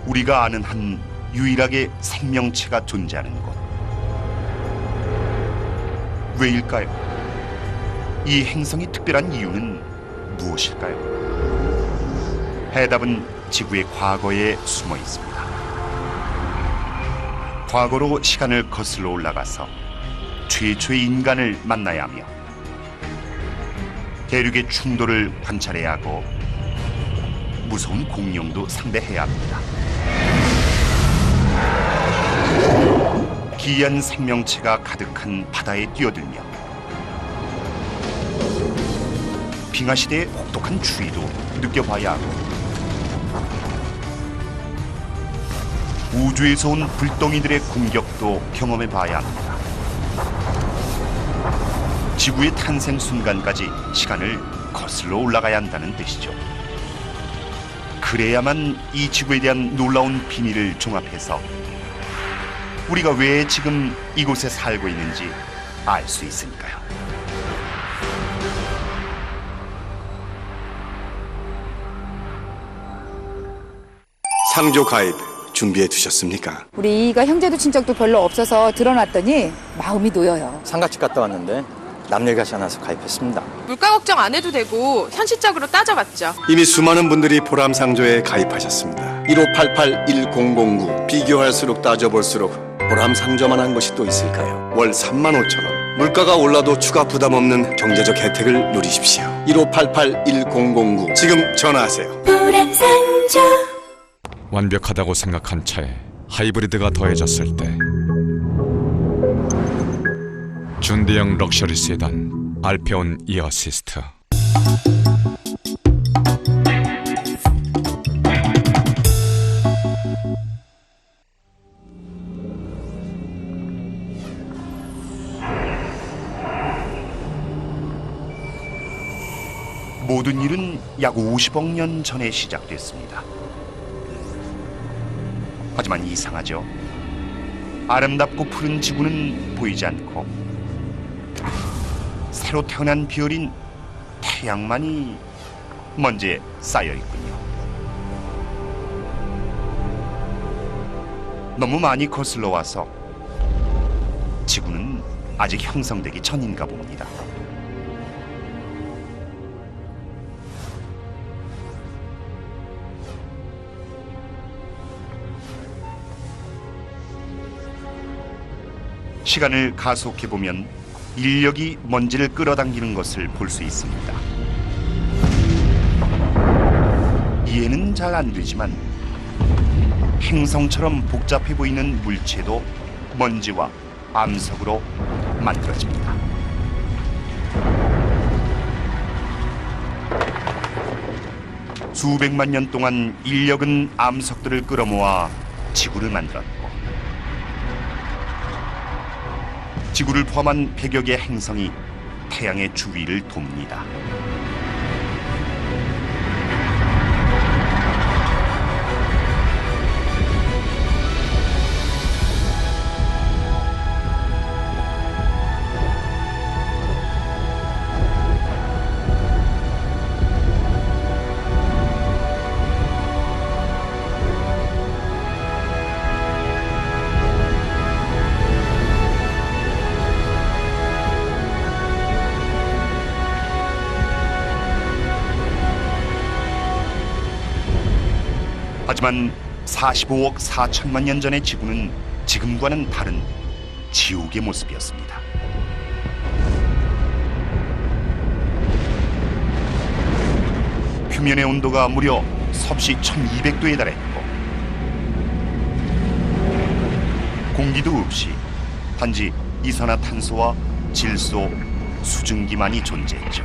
우리가 아는 한 유일하게 생명체가 존재하는 곳. 왜일까요? 이 행성이 특별한 이유는 무엇일까요? 해답은 지구의 과거에 숨어 있습니다. 과거로 시간을 거슬러 올라가서 최초의 인간을 만나야 하며 대륙의 충돌을 관찰해야 하고 무서운 공룡도 상대해야 합니다. 기이한 생명체가 가득한 바다에 뛰어들며 빙하시대의 혹독한 추위도 느껴봐야 하고 우주에서 온 불덩이들의 공격도 경험해봐야 합니다. 지구의 탄생 순간까지 시간을 거슬러 올라가야 한다는 뜻이죠. 그래야만 이 지구에 대한 놀라운 비밀을 종합해서 우리가 왜 지금 이곳에 살고 있는지 알 수 있으니까요. 상조 가입 준비해 두셨습니까? 우리 이이가 형제도 친척도 별로 없어서 드러났더니 마음이 놓여요. 상가집 갔다 왔는데 남일같이 않아서 가입했습니다. 물가 걱정 안 해도 되고 현실적으로 따져봤죠. 이미 수많은 분들이 보람 상조에 가입하셨습니다. 1588-1009 비교할수록 따져볼수록 보람 상조만 한 것이 또 있을까요? 월 35,000원. 물가가 올라도 추가 부담 없는 경제적 혜택을 누리십시오. 1588-1009 지금 전화하세요. 보람 상조. 완벽하다고 생각한 차에 하이브리드가 더해졌을 때 준대형 럭셔리 세단 알페온 이어시스트. 모든 일은 약 50억 년 전에 시작됐습니다. 하지만 이상하죠. 아름답고 푸른 지구는 보이지 않고 새로 태어난 별인 태양만이 먼지에 쌓여 있군요. 너무 많이 거슬러 와서 지구는 아직 형성되기 전인가 봅니다. 시간을 가속해보면 인력이 먼지를 끌어당기는 것을 볼 수 있습니다. 이해는 잘 안 되지만 행성처럼 복잡해 보이는 물체도 먼지와 암석으로 만들어집니다. 수백만 년 동안 인력은 암석들을 끌어모아 지구를 만들었고 지구를 포함한 100여 개의 행성이 태양의 주위를 돕니다. 하지만 45억 4천만 년 전의 지구는 지금과는 다른 지옥의 모습이었습니다. 표면의 온도가 무려 섭씨 1200도에 달했고 공기도 없이 단지 이산화탄소와 질소, 수증기만이 존재했죠.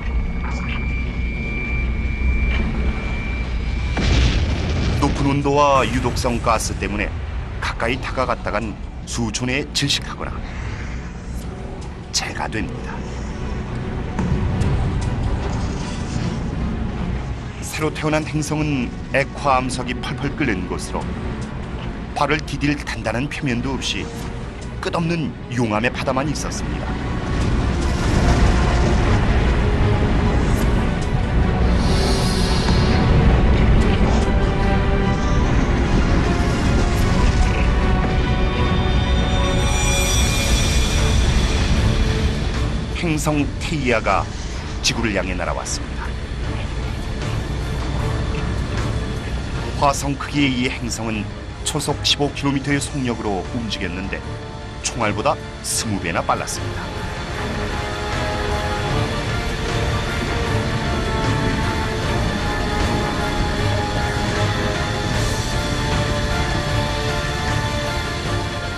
높은 온도와 유독성 가스 때문에 가까이 다가갔다간 수촌에 질식하거나 재가 됩니다. 새로 태어난 행성은 액화 암석이 펄펄 끓는 곳으로 발을 디딜 단단한 표면도 없이 끝없는 용암의 바다만 있었습니다. 행성 테이아가 지구를 향해 날아왔습니다. 화성 크기의 이 행성은 초속 15km의 속력으로 움직였는데 총알보다 20배나 빨랐습니다.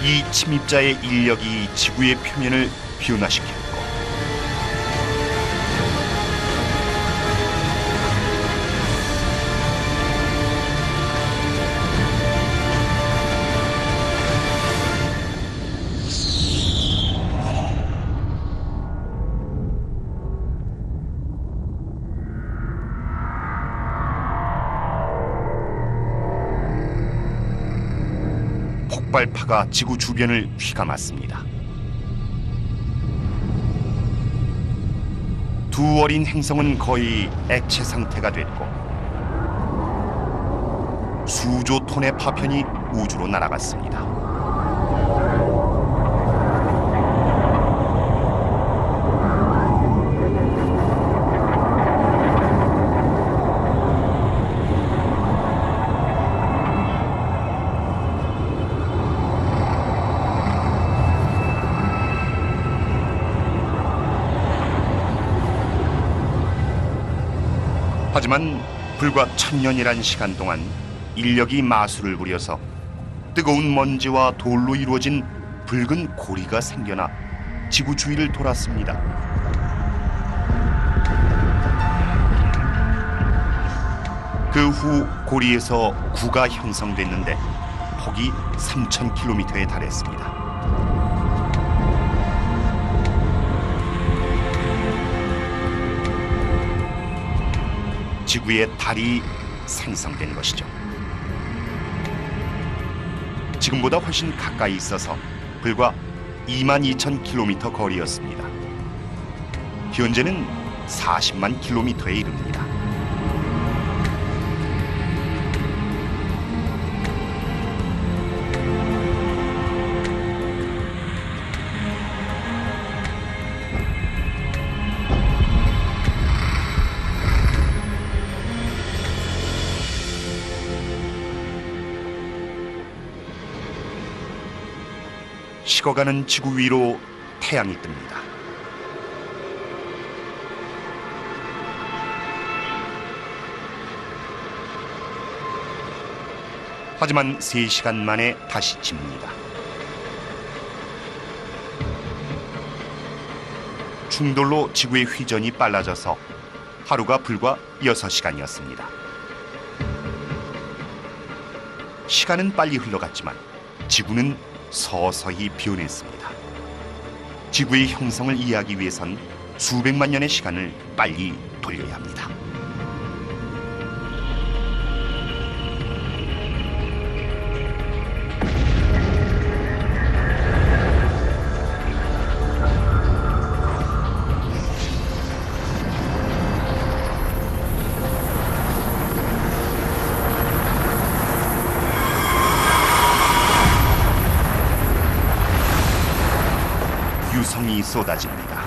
이 침입자의 인력이 지구의 표면을 변화시켰고 폭발파가 지구 주변을 휘감았습니다. 두 어린 행성은 거의 액체 상태가 됐고 수조 톤의 파편이 우주로 날아갔습니다. 하지만 불과 1000년이란 시간 동안 인력이 마술을 부려서 뜨거운 먼지와 돌로 이루어진 붉은 고리가 생겨나 지구 주위를 돌았습니다. 그 후 고리에서 구가 형성됐는데 폭이 3000km에 달했습니다. 지구의 달이 생성된 것이죠. 지금보다 훨씬 가까이 있어서 불과 22,000km 거리였습니다. 현재는 40만 km에 이릅니다. 식어가는 지구 위로 태양이 뜹니다. 하지만 3시간 만에 다시 집니다. 충돌로 지구의 회전이 빨라져서 하루가 불과 6시간이었습니다. 시간은 빨리 흘러갔지만 지구는 서서히 변했습니다. 지구의 형성을 이해하기 위해선 수백만 년의 시간을 빨리 돌려야 합니다. 유성이 쏟아집니다.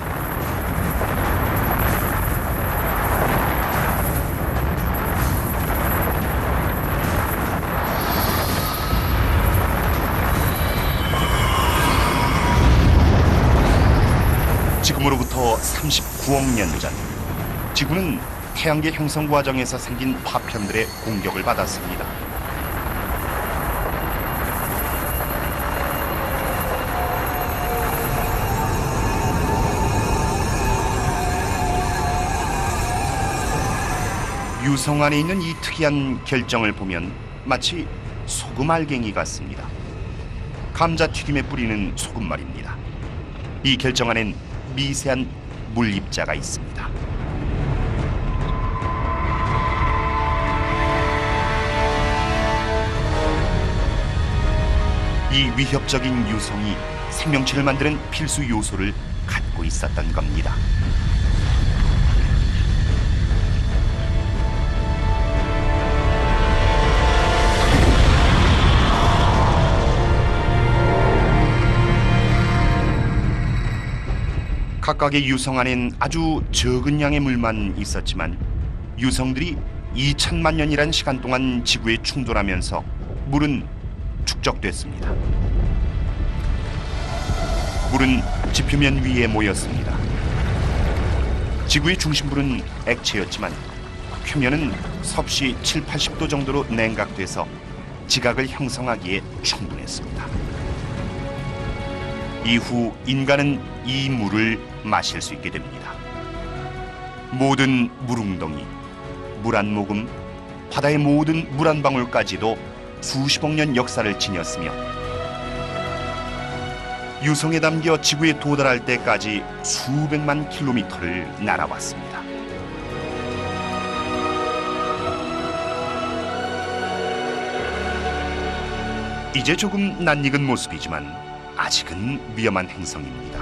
지금으로부터 39억 년 전, 지구는 태양계 형성 과정에서 생긴 파편들의 공격을 받았습니다. 유성 안에 있는 이 특이한 결정을 보면 마치 소금 알갱이 같습니다. 감자튀김에 뿌리는 소금 말입니다. 이 결정 안엔 미세한 물입자가 있습니다. 이 위협적인 유성이 생명체를 만드는 필수 요소를 갖고 있었던 겁니다. 각각의 유성 안엔 아주 적은 양의 물만 있었지만 유성들이 2천만 년이란 시간 동안 지구에 충돌하면서 물은 축적됐습니다. 물은 지표면 위에 모였습니다. 지구의 중심부는 액체였지만 표면은 섭씨 7, 80도 정도로 냉각돼서 지각을 형성하기에 충분했습니다. 이후 인간은 이 물을 마실 수 있게 됩니다. 모든 물웅덩이, 물 한 모금, 바다의 모든 물 한 방울까지도 수십억 년 역사를 지녔으며 유성에 담겨 지구에 도달할 때까지 수백만 킬로미터를 날아왔습니다. 이제 조금 낯익은 모습이지만 아직은 위험한 행성입니다.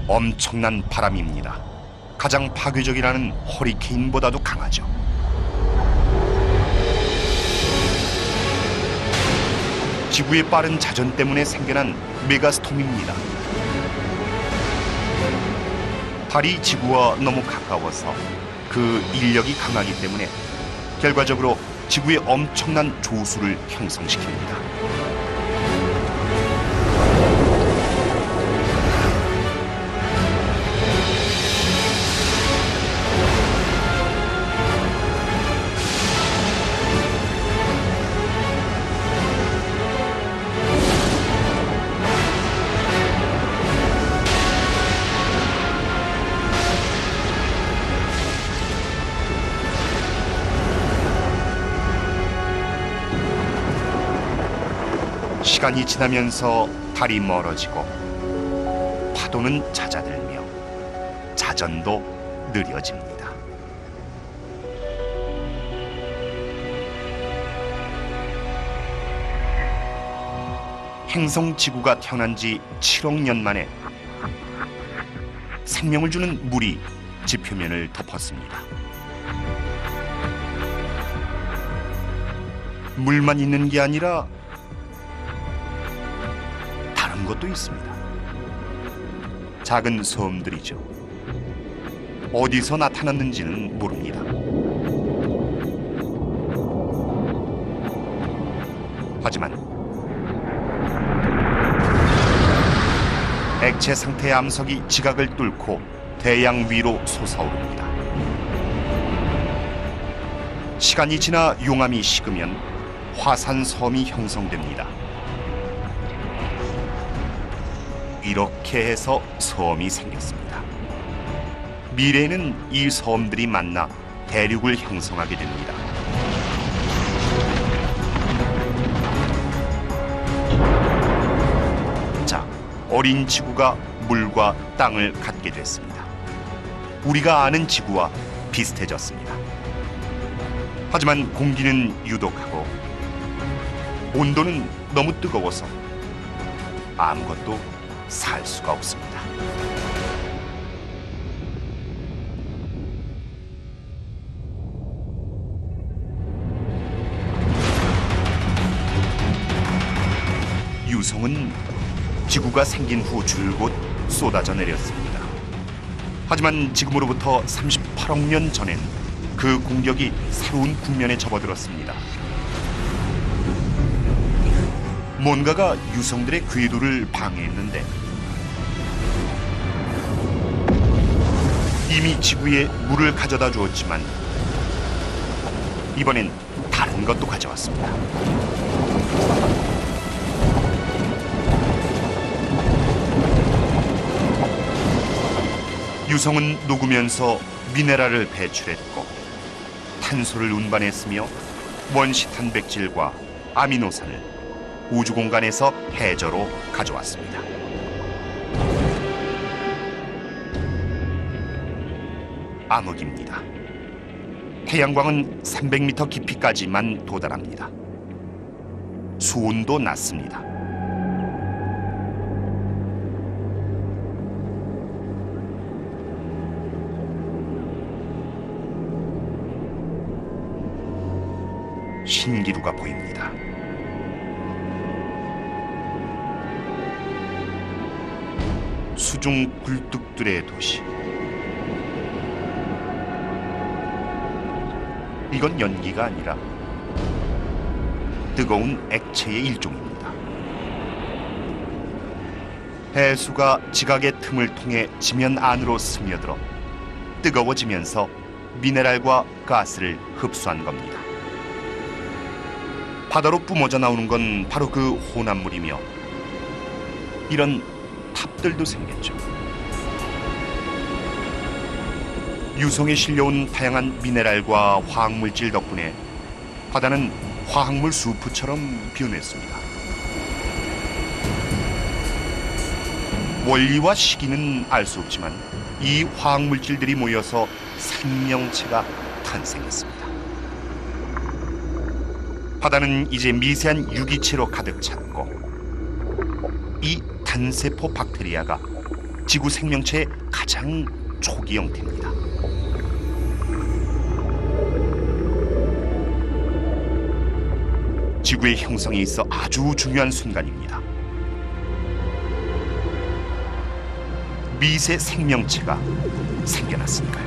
엄청난 바람입니다. 가장 파괴적이라는 허리케인보다도 강하죠. 지구의 빠른 자전 때문에 생겨난 메가스톰입니다. 달이 지구와 너무 가까워서 그 인력이 강하기 때문에 결과적으로 지구에 엄청난 조수를 형성시킵니다. 시간이 지나면서 달이 멀어지고 파도는 잦아들며 자전도 느려집니다. 행성 지구가 태어난 지 7억 년 만에 생명을 주는 물이 지표면을 덮었습니다. 물만 있는 게 아니라 다른 것도 있습니다. 작은 섬들이죠. 어디서 나타났는지는 모릅니다. 하지만 액체 상태의 암석이 지각을 뚫고 대양 위로 솟아오릅니다. 시간이 지나 용암이 식으면 화산섬이 형성됩니다. 이렇게 해서 섬이 생겼습니다. 미래에는 이 섬들이 만나 대륙을 형성하게 됩니다. 자, 어린 지구가 물과 땅을 갖게 됐습니다. 우리가 아는 지구와 비슷해졌습니다. 하지만 공기는 유독하고 온도는 너무 뜨거워서 아무것도 살 수가 없습니다. 유성은 지구가 생긴 후 줄곧 쏟아져 내렸습니다. 하지만 지금으로부터 38억 년 전엔 그 공격이 새로운 국면에 접어들었습니다. 뭔가가 유성들의 궤도를 방해했는데 이미 지구에 물을 가져다 주었지만 이번엔 다른 것도 가져왔습니다. 유성은 녹으면서 미네랄을 배출했고 탄소를 운반했으며 원시 단백질과 아미노산을 우주 공간에서 해저로 가져왔습니다. 암흑입니다. 태양광은 300m 깊이까지만 도달합니다. 수온도 낮습니다. 신기루가 보입니다. 각종 굴뚝들의 도시. 이건 연기가 아니라 뜨거운 액체의 일종입니다. 해수가 지각의 틈을 통해 지면 안으로 스며들어 뜨거워지면서 미네랄과 가스를 흡수한 겁니다. 바다로 뿜어져 나오는 건 바로 그 혼합물이며 이런 탑들도 생겼죠. 유성에 실려온 다양한 미네랄과 화학물질 덕분에 바다는 화학물 수프처럼 변했습니다. 원리와 시기는 알 수 없지만 이 화학물질들이 모여서 생명체가 탄생했습니다. 바다는 이제 미세한 유기체로 가득 찼고 이 단세포 박테리아가 지구 생명체의 가장 초기 형태입니다. 지구의 형성에 있어 아주 중요한 순간입니다. 미세 생명체가 생겨났으니까요.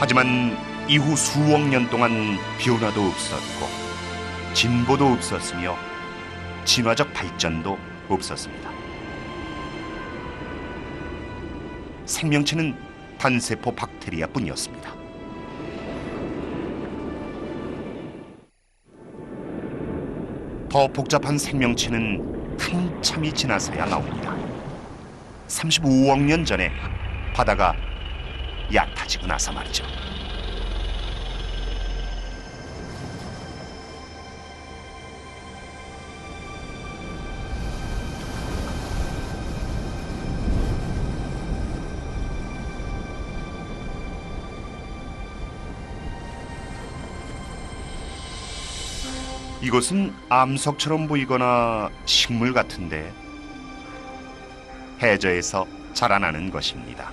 하지만 이후 수억 년 동안 변화도 없었고 진보도 없었으며 진화적 발전도 없었습니다. 생명체는 단세포 박테리아뿐이었습니다. 더 복잡한 생명체는 한참이 지나서야 나옵니다. 35억 년 전에 바다가 얕아지고 나서 말이죠. 이것은 암석처럼 보이거나 식물 같은데 해저에서 자라나는 것입니다.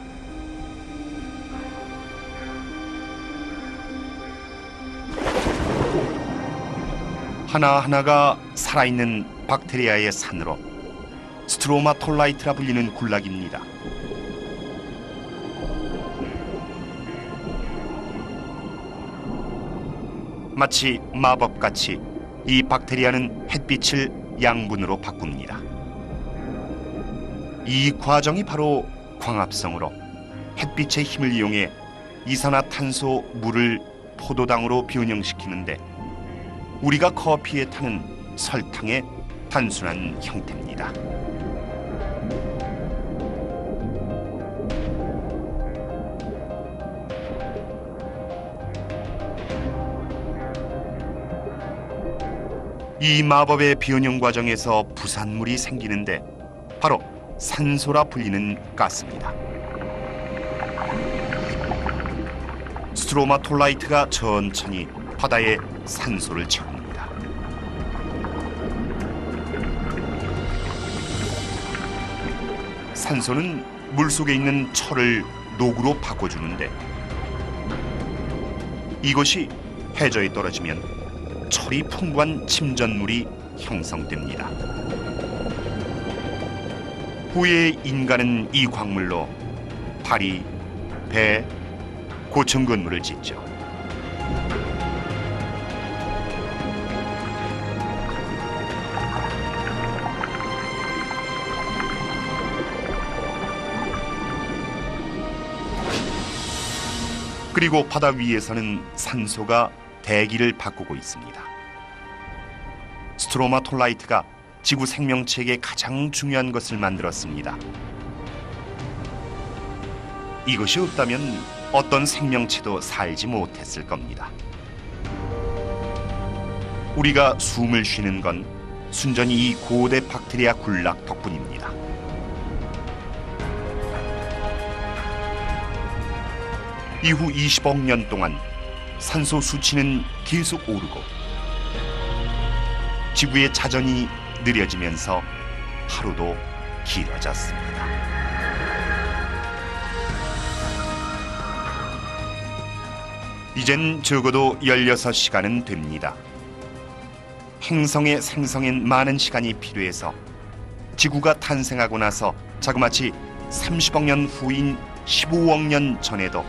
하나하나가 살아있는 박테리아의 산으로 스트로마톨라이트라 불리는 군락입니다. 마치 마법같이 이 박테리아는 햇빛을 양분으로 바꿉니다. 이 과정이 바로 광합성으로 햇빛의 힘을 이용해 이산화탄소, 물을 포도당으로 변형시키는데 우리가 커피에 타는 설탕의 단순한 형태입니다. 이 마법의 변형 과정에서 부산물이 생기는데 바로 산소라 불리는 가스입니다. 스트로마톨라이트가 천천히 바다에 산소를 채웁니다. 산소는 물속에 있는 철을 녹으로 바꿔주는데 이것이 해저에 떨어지면 철이 풍부한 침전물이 형성됩니다. 후에 인간은 이 광물로 다리, 배, 고층 건물을 짓죠. 그리고 바다 위에서는 산소가 대기를 바꾸고 있습니다. 스트로마톨라이트가 지구 생명체에게 가장 중요한 것을 만들었습니다. 이것이 없다면 어떤 생명체도 살지 못했을 겁니다. 우리가 숨을 쉬는 건 순전히 이 고대 박테리아 군락 덕분입니다. 이후 20억 년 동안 산소 수치는 계속 오르고 지구의 자전이 느려지면서 하루도 길어졌습니다. 이젠 적어도 16시간은 됩니다. 행성의 생성엔 많은 시간이 필요해서 지구가 탄생하고 나서 자그마치 30억 년 후인 15억 년 전에도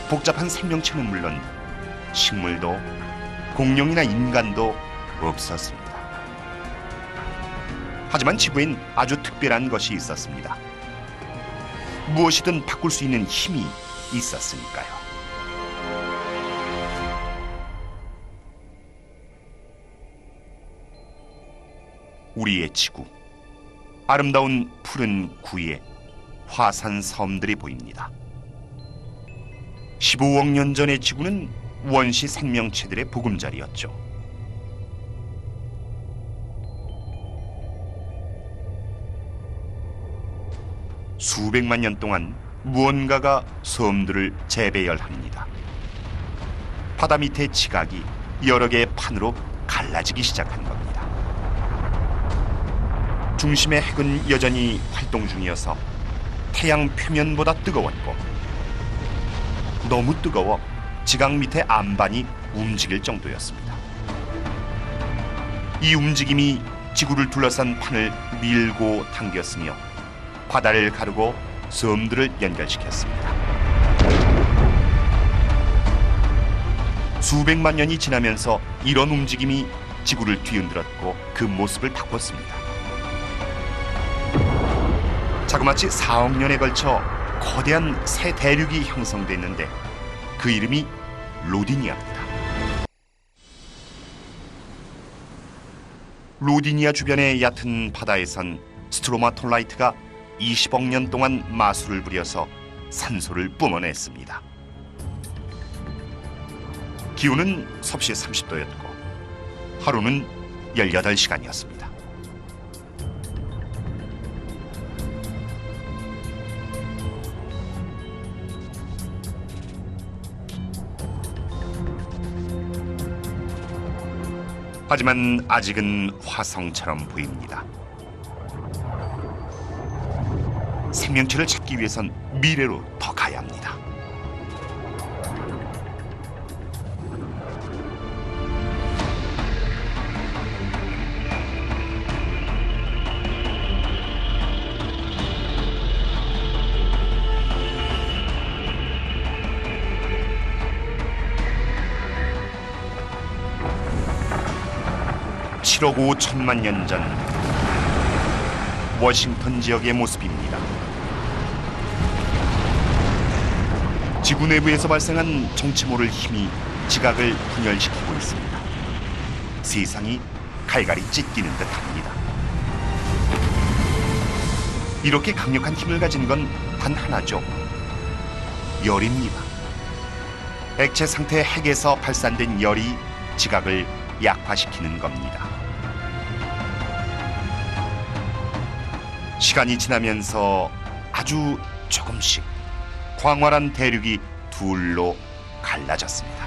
복잡한 생명체는 물론 식물도 공룡이나 인간도 없었습니다. 하지만 지구엔 아주 특별한 것이 있었습니다. 무엇이든 바꿀 수 있는 힘이 있었으니까요. 우리의 지구, 아름다운 푸른 구에 화산 섬들이 보입니다. 15억 년 전의 지구는 원시 생명체들의 보금자리였죠. 수백만 년 동안 무언가가 섬들을 재배열합니다. 바다 밑의 지각이 여러 개의 판으로 갈라지기 시작한 겁니다. 중심의 핵은 여전히 활동 중이어서 태양 표면보다 뜨거웠고, 너무 뜨거워 지각 밑의 안반이 움직일 정도였습니다. 이 움직임이 지구를 둘러싼 판을 밀고 당겼으며 바다를 가르고 섬들을 연결시켰습니다. 수백만 년이 지나면서 이런 움직임이 지구를 뒤흔들었고 그 모습을 바꿨습니다. 자그마치 4억 년에 걸쳐 거대한 새 대륙이 형성됐는데 그 이름이 로디니아입니다. 로디니아 주변의 얕은 바다에선 스트로마톨라이트가 20억 년 동안 마술을 부려서 산소를 뿜어냈습니다. 기온은 섭씨 30도였고 하루는 18시간이었습니다. 하지만 아직은 화성처럼 보입니다. 생명체를 찾기 위해선 미래로 더 가야 합니다. (7억 5천만 년) 전 워싱턴 지역의 모습입니다. 지구 내부에서 발생한 정체 모를 힘이 지각을 분열시키고 있습니다. 세상이 갈갈이 찢기는 듯합니다. 이렇게 강력한 힘을 가진 건 단 하나죠. 열입니다. 액체 상태의 핵에서 발산된 열이 지각을 약화시키는 겁니다. 시간이 지나면서 아주 조금씩 광활한 대륙이 둘로 갈라졌습니다.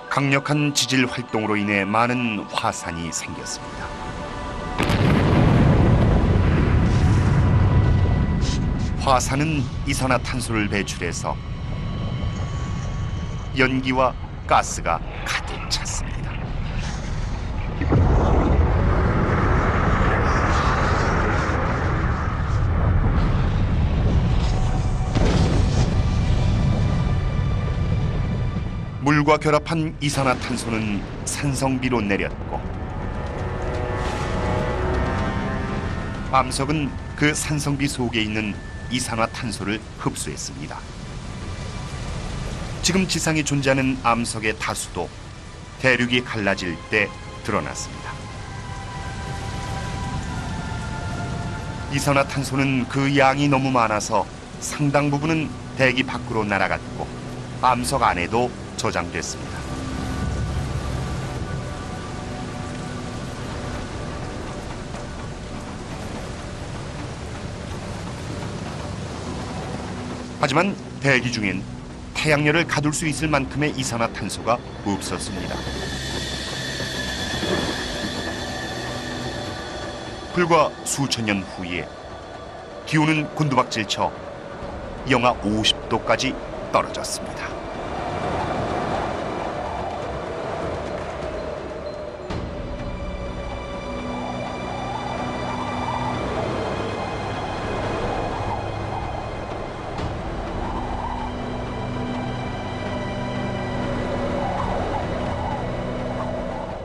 강력한 지질 활동으로 인해 많은 화산이 생겼습니다. 화산은 이산화탄소를 배출해서 연기와 가스가 가득 찼습니다. 물과 결합한 이산화탄소는 산성비로 내렸고 암석은 그 산성비 속에 있는 이산화탄소를 흡수했습니다. 지금 지상에 존재하는 암석의 다수도 대륙이 갈라질 때 드러났습니다. 이산화탄소는 그 양이 너무 많아서 상당 부분은 대기 밖으로 날아갔고 암석 안에도 저장됐습니다. 하지만 대기 중엔 태양열을 가둘 수 있을 만큼의 이산화탄소가 없었습니다. 불과 수천 년 후에 기온은 곤두박질쳐 영하 50도까지 떨어졌습니다.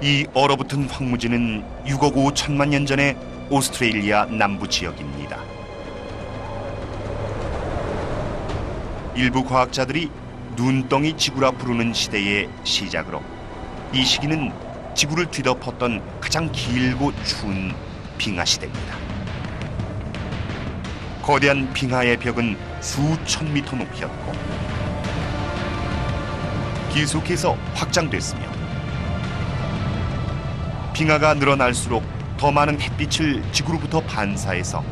이 얼어붙은 황무지는 6억 5천만 년 전의 오스트레일리아 남부 지역입니다. 일부 과학자들이 눈덩이 지구라 부르는 시대의 시작으로 이 시기는 지구를 뒤덮었던 가장 길고 추운 빙하 시대입니다. 거대한 빙하의 벽은 수천 미터 높이였고 계속해서 확장됐으며 빙하가 늘어날수록 더 많은 햇빛을 지구로부터 반사해서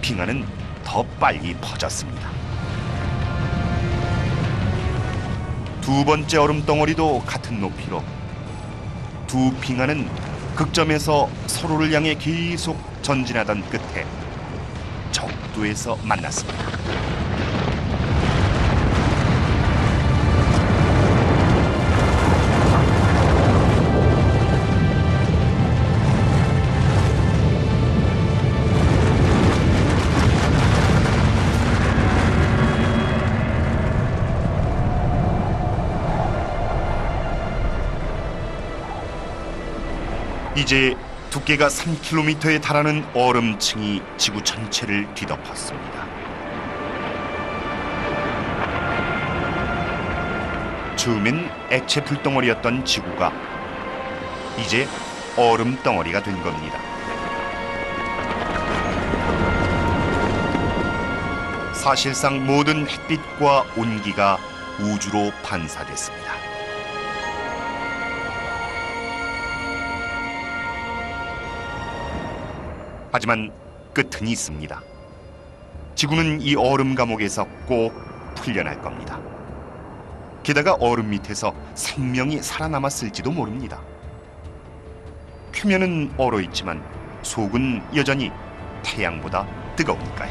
빙하는 더 빨리 퍼졌습니다. 두 번째 얼음 덩어리도 같은 높이로 두 빙하는 극점에서 서로를 향해 계속 전진하던 끝에 적도에서 만났습니다. 이제 두께가 3km에 달하는 얼음층이 지구 전체를 뒤덮었습니다. 처음엔 액체 불덩어리였던 지구가 이제 얼음 덩어리가 된 겁니다. 사실상 모든 햇빛과 온기가 우주로 반사됐습니다. 하지만 끝은 있습니다. 지구는 이 얼음 감옥에서 꼭 풀려날 겁니다. 게다가 얼음 밑에서 생명이 살아남았을지도 모릅니다. 표면은 얼어 있지만 속은 여전히 태양보다 뜨거우니까요.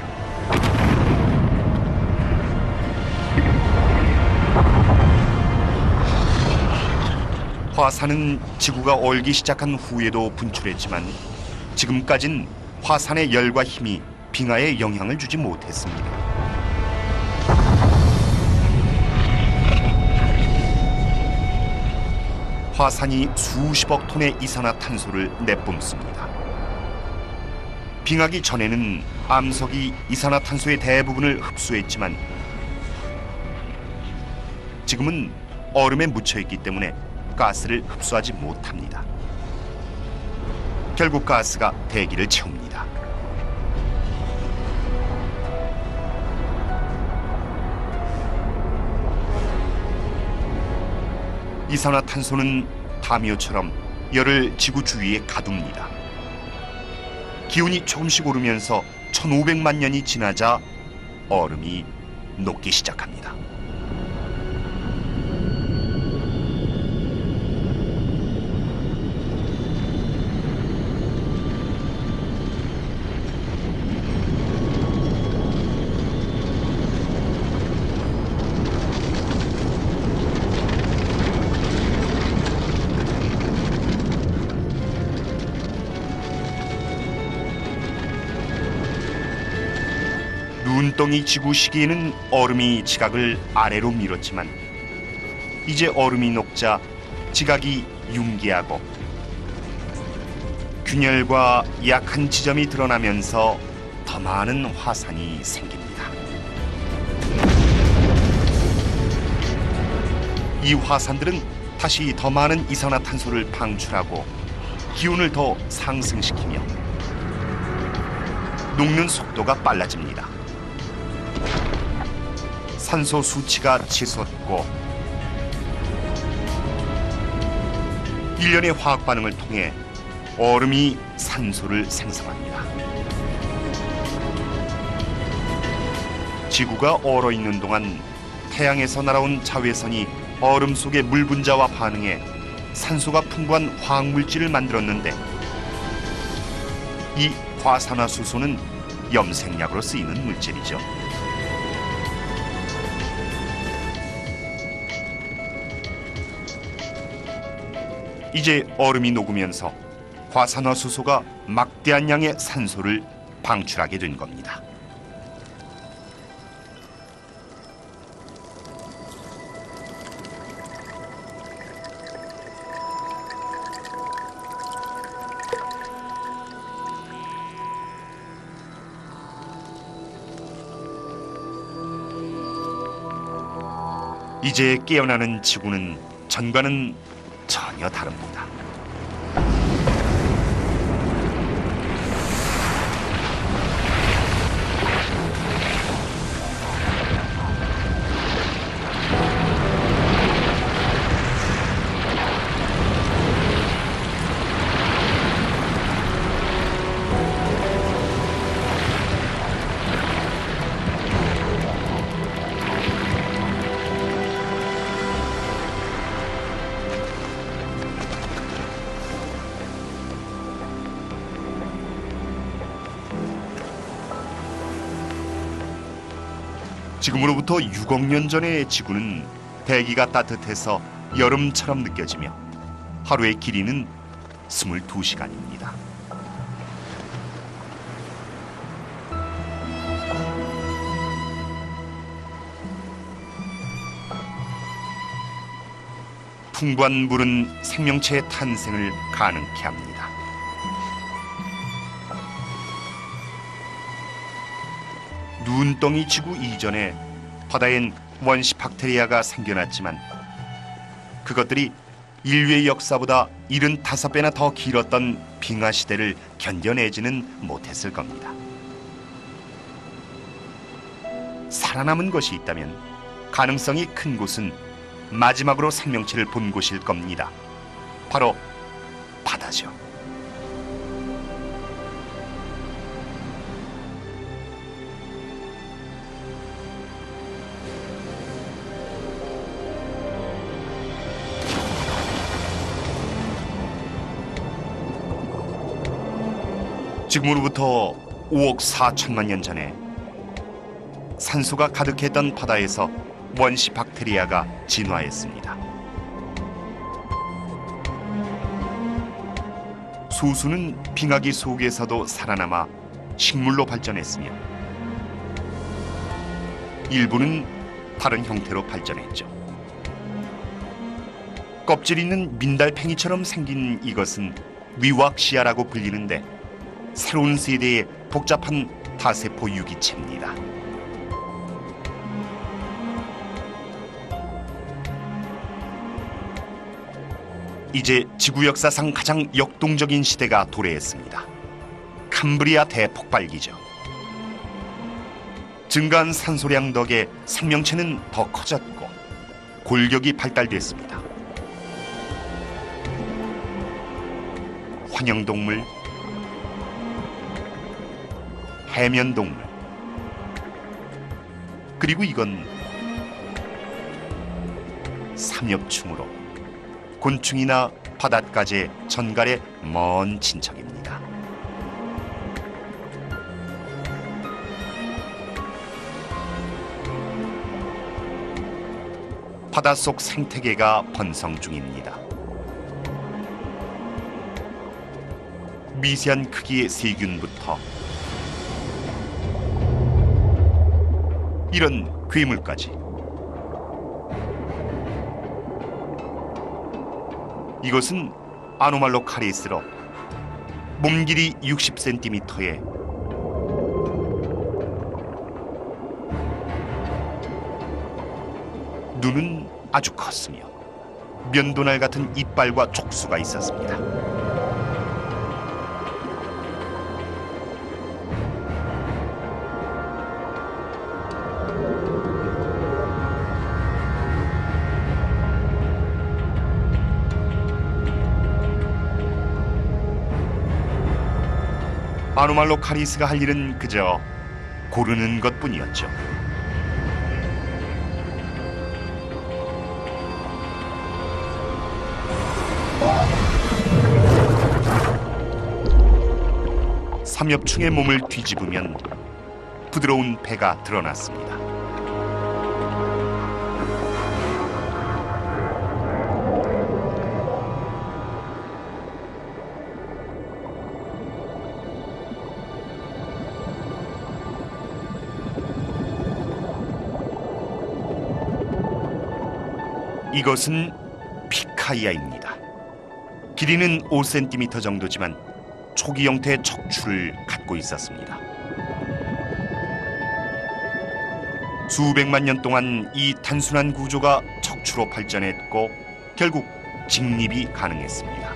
화산은 지구가 얼기 시작한 후에도 분출했지만 지금까진 화산의 열과 힘이 빙하에 영향을 주지 못했습니다. 화산이 수십억 톤의 이산화탄소를 내뿜습니다. 빙하기 전에는 암석이 이산화탄소의 대부분을 흡수했지만 지금은 얼음에 묻혀있기 때문에 가스를 흡수하지 못합니다. 결국 가스가 대기를 채웁니다. 이산화탄소는 다미오처럼 열을 지구 주위에 가둡니다. 기온이 조금씩 오르면서 1500만 년이 지나자 얼음이 녹기 시작합니다. 눈덩이 지구 시기에는 얼음이 지각을 아래로 밀었지만 이제 얼음이 녹자 지각이 융기하고 균열과 약한 지점이 드러나면서 더 많은 화산이 생깁니다. 이 화산들은 다시 더 많은 이산화탄소를 방출하고 기온을 더 상승시키며 녹는 속도가 빨라집니다. 산소 수치가 치솟고 일련의 화학 반응을 통해 얼음이 산소를 생성합니다. 지구가 얼어 있는 동안 태양에서 날아온 자외선이 얼음 속의 물 분자와 반응해 산소가 풍부한 화학 물질을 만들었는데, 이 과산화수소는 염색약으로 쓰이는 물질이죠. 이제 얼음이 녹으면서 과산화수소가 막대한 양의 산소를 방출하게 된 겁니다. 이제 깨어나는 지구는 전과는 전혀 다릅니다. 지금으로부터 6억 년 전의 지구는 대기가 따뜻해서 여름처럼 느껴지며 하루의 길이는 22시간입니다. 풍부한 물은 생명체의 탄생을 가능케 합니다. 눈덩이 지구 이전에 바다엔 원시 박테리아가 생겨났지만 그것들이 인류의 역사보다 75배나 더 길었던 빙하 시대를 견뎌내지는 못했을 겁니다. 살아남은 것이 있다면 가능성이 큰 곳은 마지막으로 생명체를 본 곳일 겁니다. 바로 바다죠. 지금으로부터 5억 4천만 년 전에 산소가 가득했던 바다에서 원시 박테리아가 진화했습니다. 소수는 빙하기 속에서도 살아남아 식물로 발전했으며 일부는 다른 형태로 발전했죠. 껍질 있는 민달팽이처럼 생긴 이것은 위왁시아라고 불리는데 새로운 세대의 복잡한 다세포 유기체입니다. 이제 지구 역사상 가장 역동적인 시대가 도래했습니다. 캄브리아 대폭발기죠. 증가한 산소량 덕에 생명체는 더 커졌고 골격이 발달됐습니다. 환영동물, 해면동물, 그리고 이건 삼엽충으로 곤충이나 바닷가재, 전갈의 먼 친척입니다. 바닷속 생태계가 번성 중입니다. 미세한 크기의 세균부터 이런 괴물까지. 이것은 아노말로카리스로 몸 길이 60cm에 눈은 아주 컸으며 면도날 같은 이빨과 촉수가 있었습니다. 아노말로 카리스가 할 일은 그저 고르는 것뿐이었죠. 삼엽충의 몸을 뒤집으면 부드러운 배가 드러났습니다. 이것은 피카이아입니다. 길이는 5cm 정도지만 초기 형태의 척추를 갖고 있었습니다. 수백만 년 동안 이 단순한 구조가 척추로 발전했고 결국 직립이 가능했습니다.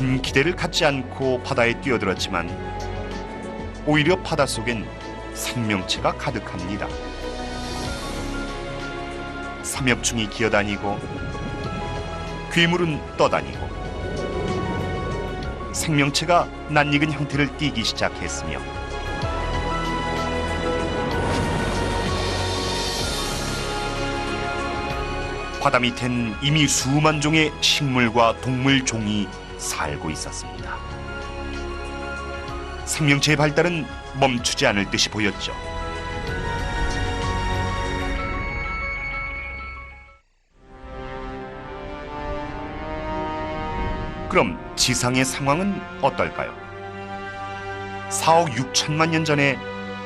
큰 기대를 갖지 않고 바다에 뛰어들었지만 오히려 바닷속엔 생명체가 가득합니다. 삼엽충이 기어다니고 괴물은 떠다니고 생명체가 낯익은 형태를 띠기 시작했으며 바다 밑엔 이미 수만 종의 식물과 동물 종이 살고 있었습니다. 생명체의 발달은 멈추지 않을 듯이 보였죠. 그럼 지상의 상황은 어떨까요? 4억 6천만 년 전에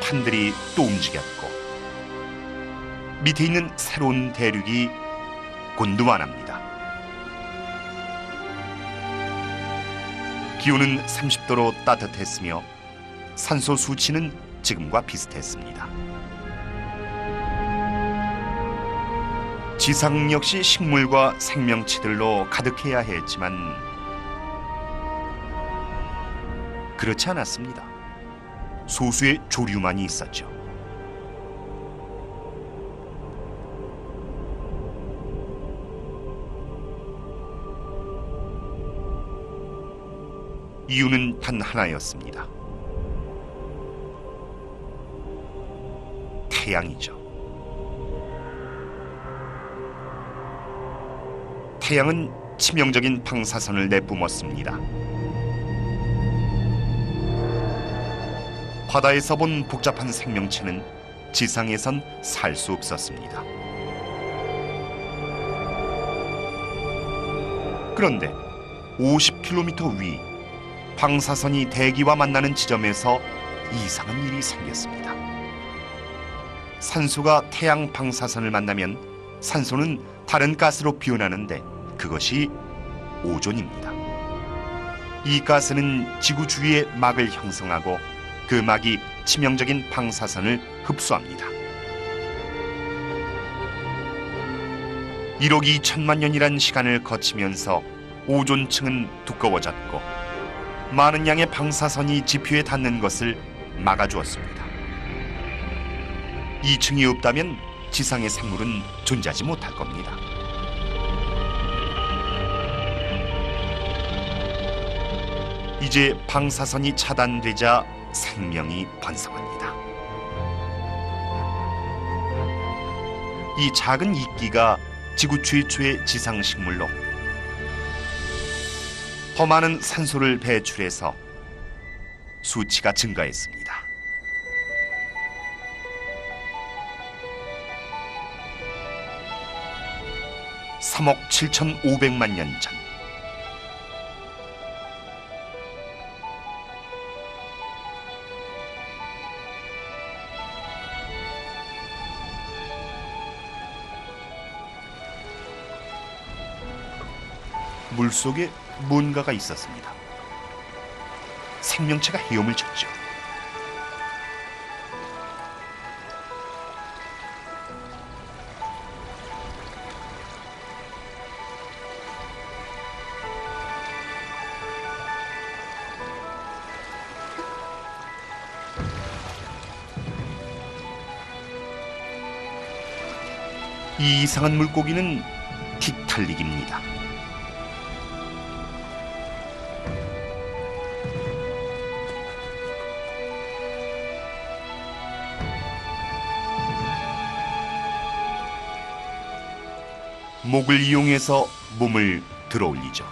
판들이 또 움직였고 밑에 있는 새로운 대륙이 곤두와납니다. 기온은 30도로 따뜻했으며 산소 수치는 지금과 비슷했습니다. 지상 역시 식물과 생명체들로 가득해야 했지만 그렇지 않았습니다. 소수의 조류만이 있었죠. 이유는 단 하나였습니다. 태양이죠. 태양은 치명적인 방사선을 내뿜었습니다. 바다에서 본 복잡한 생명체는 지상에선 살 수 없었습니다. 그런데 50km 위 방사선이 대기와 만나는 지점에서 이상한 일이 생겼습니다. 산소가 태양 방사선을 만나면 산소는 다른 가스로 변하는데 그것이 오존입니다. 이 가스는 지구 주위에 막을 형성하고 그 막이 치명적인 방사선을 흡수합니다. 1억 2천만 년이란 시간을 거치면서 오존층은 두꺼워졌고 많은 양의 방사선이 지표에 닿는 것을 막아주었습니다. 이 층이 없다면 지상의 생물은 존재하지 못할 겁니다. 이제 방사선이 차단되자 생명이 번성합니다. 이 작은 이끼가 지구 최초의 지상식물로 더 많은 산소를 배출해서 수치가 증가했습니다. (3억 7,500만 년 전) 물속에 뭔가가 있었습니다. 생명체가 헤엄을 쳤죠. 이 이상한 물고기는 틱탈릭입니다. 목을 이용해서 몸을 들어올리죠.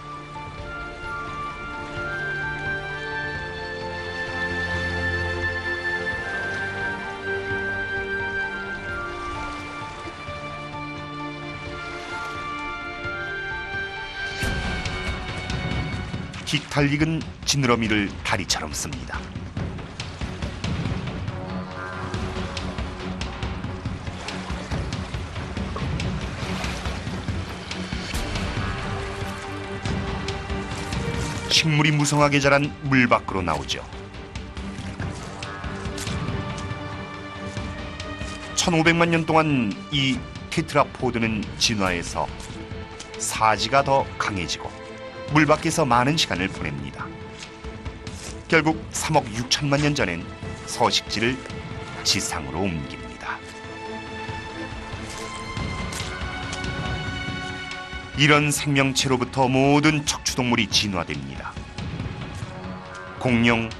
틱탈릭은 지느러미를 다리처럼 씁니다. 식물이 무성하게 자란 물 밖으로 나오죠. 1500만 년 동안 이 테트라포드는 진화해서 사지가 더 강해지고 물 밖에서 많은 시간을 보냅니다. 결국 3억 6천만 년 전엔 서식지를 지상으로 옮깁니다. 이런 생명체로부터 모든 척추동물이 진화됩니다. 공룡,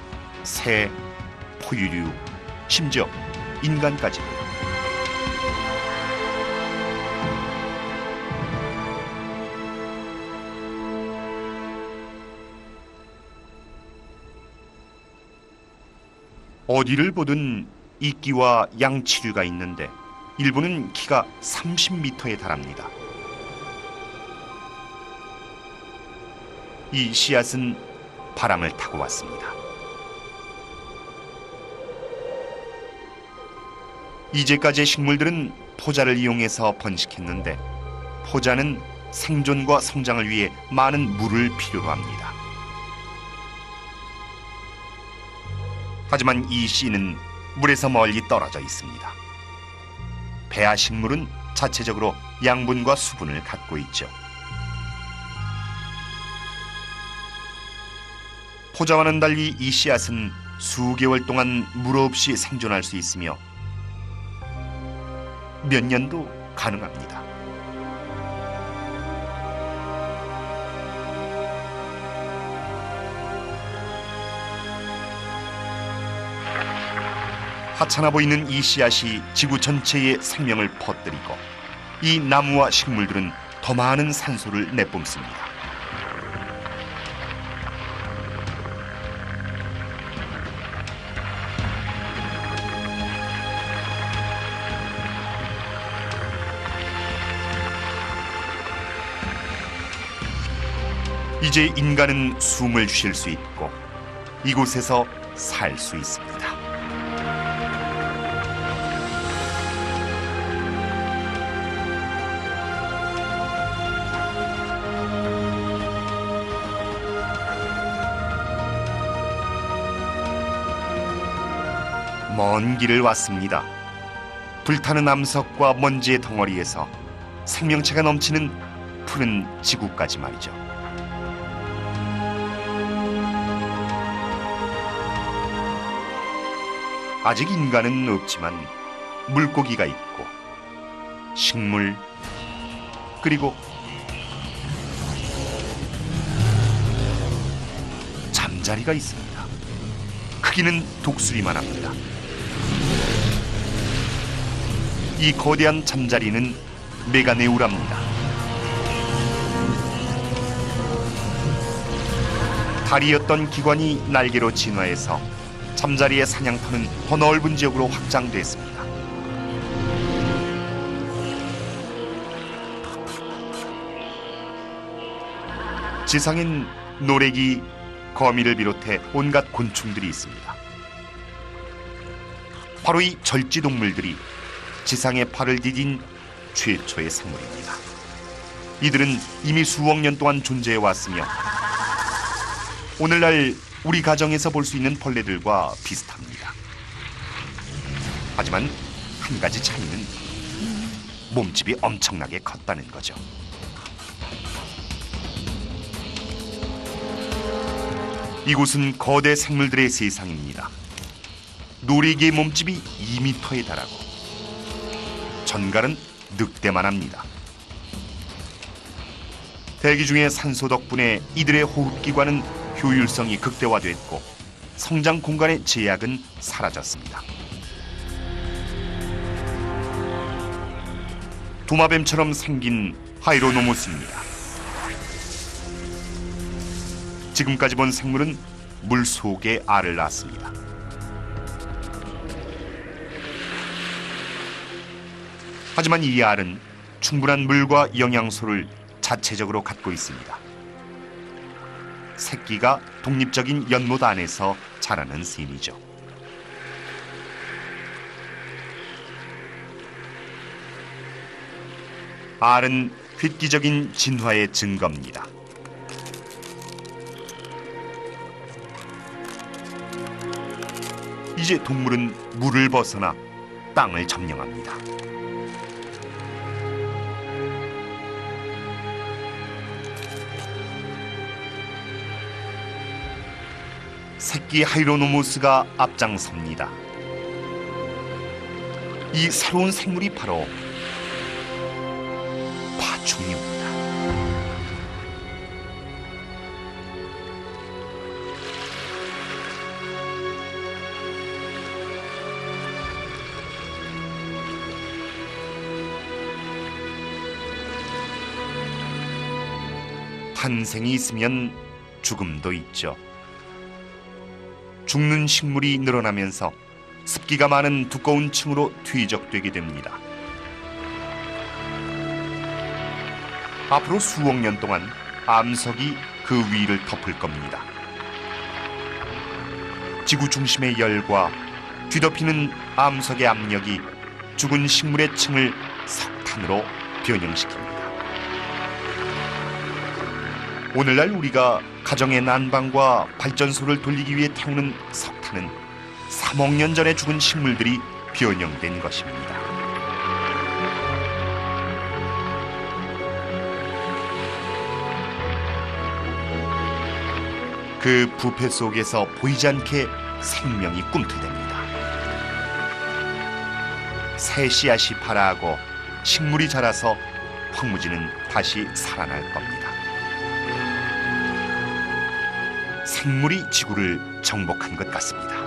새, 포유류, 심지어 인간까지도. 어디를 보든 이끼와 양치류가 있는데 일부는 키가 30m에 달합니다. 이 씨앗은 바람을 타고 왔습니다. 이제까지의 식물들은 포자를 이용해서 번식했는데 포자는 생존과 성장을 위해 많은 물을 필요로 합니다. 하지만 이 씨는 물에서 멀리 떨어져 있습니다. 배아 식물은 자체적으로 양분과 수분을 갖고 있죠. 포자와는 달리 이 씨앗은 수개월 동안 물 없이 생존할 수 있으며 몇 년도 가능합니다. 하찮아 보이는 이 씨앗이 지구 전체에 생명을 퍼뜨리고 이 나무와 식물들은 더 많은 산소를 내뿜습니다. 이제 인간은 숨을 쉴 수 있고 이곳에서 살 수 있습니다. 먼 길을 왔습니다. 불타는 암석과 먼지의 덩어리에서 생명체가 넘치는 푸른 지구까지 말이죠. 아직 인간은 없지만 물고기가 있고 식물 그리고 잠자리가 있습니다. 크기는 독수리만 합니다. 이 거대한 잠자리는 메가네우라입니다. 다리였던 기관이 날개로 진화해서 잠자리의 사냥터는 더 넓은 지역으로 확장됐습니다. 지상엔 노래기, 거미를 비롯해 온갖 곤충들이 있습니다. 바로 이 절지동물들이 지상의 팔을 디딘 최초의 생물입니다. 이들은 이미 수억 년 동안 존재해 왔으며 오늘날 우리 가정에서 볼 수 있는 벌레들과 비슷합니다. 하지만 한 가지 차이는 몸집이 엄청나게 컸다는 거죠. 이곳은 거대 생물들의 세상입니다. 노래기의 몸집이 2m에 달하고 전갈은 늑대만합니다. 대기 중에 산소 덕분에 이들의 호흡기관은 효율성이 극대화됐고 성장 공간의 제약은 사라졌습니다. 도마뱀처럼 생긴 하이로노무스입니다. 지금까지 본 생물은 물 속에 알을 낳습니다. 하지만 이 알은 충분한 물과 영양소를 자체적으로 갖고 있습니다. 새끼가 독립적인 연못 안에서 자라는 셈이죠. 알은 획기적인 진화의 증거입니다. 이제 동물은 물을 벗어나 땅을 점령합니다. 새끼 하이로노무스가 앞장섭니다. 이 새로운 생물이 바로 파충류입니다. 탄생이 있으면 죽음도 있죠. 죽는 식물이 늘어나면서 습기가 많은 두꺼운 층으로 뒤적되게 됩니다. 앞으로 수억 년 동안 암석이 그 위를 덮을 겁니다. 지구 중심의 열과 뒤덮이는 암석의 압력이 죽은 식물의 층을 석탄으로 변형시킵니다. 오늘날 우리가 가정의 난방과 발전소를 돌리기 위해 태우는 석탄은 3억 년 전에 죽은 식물들이 변형된 것입니다. 그 부패 속에서 보이지 않게 생명이 꿈틀댑니다. 새 씨앗이 발아하고 식물이 자라서 황무지는 다시 살아날 겁니다. 생물이 지구를 정복한 것 같습니다.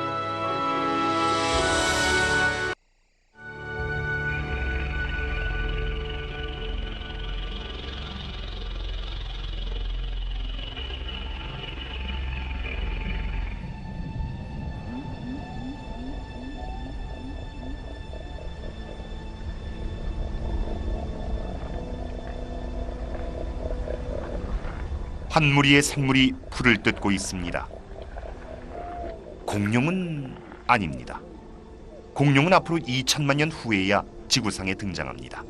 한 무리의 생물이 풀을 뜯고 있습니다. 공룡은 아닙니다. 공룡은 앞으로 2천만 년 후에야 지구상에 등장합니다.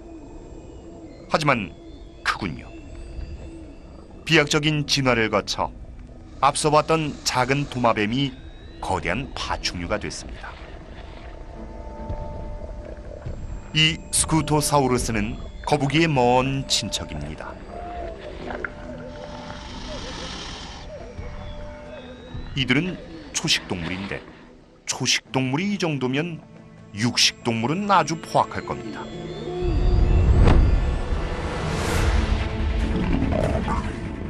하지만 크군요. 비약적인 진화를 거쳐 앞서 봤던 작은 도마뱀이 거대한 파충류가 됐습니다. 이 스쿠토사우루스는 거북이의 먼 친척입니다. 이들은 초식동물인데 초식동물이 이 정도면 육식동물은 아주 포악할 겁니다.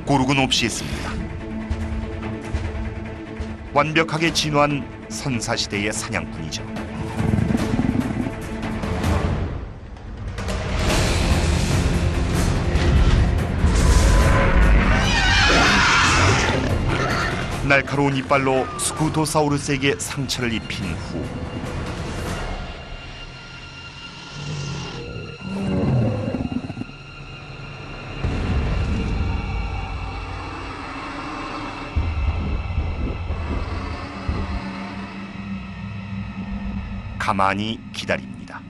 고르곤 없이 했습니다. 완벽하게 진화한 선사시대의 사냥꾼이죠. 날카로운 이빨로 스쿠토사우루스에게 상처를 입힌 후 가만히 기다립니다.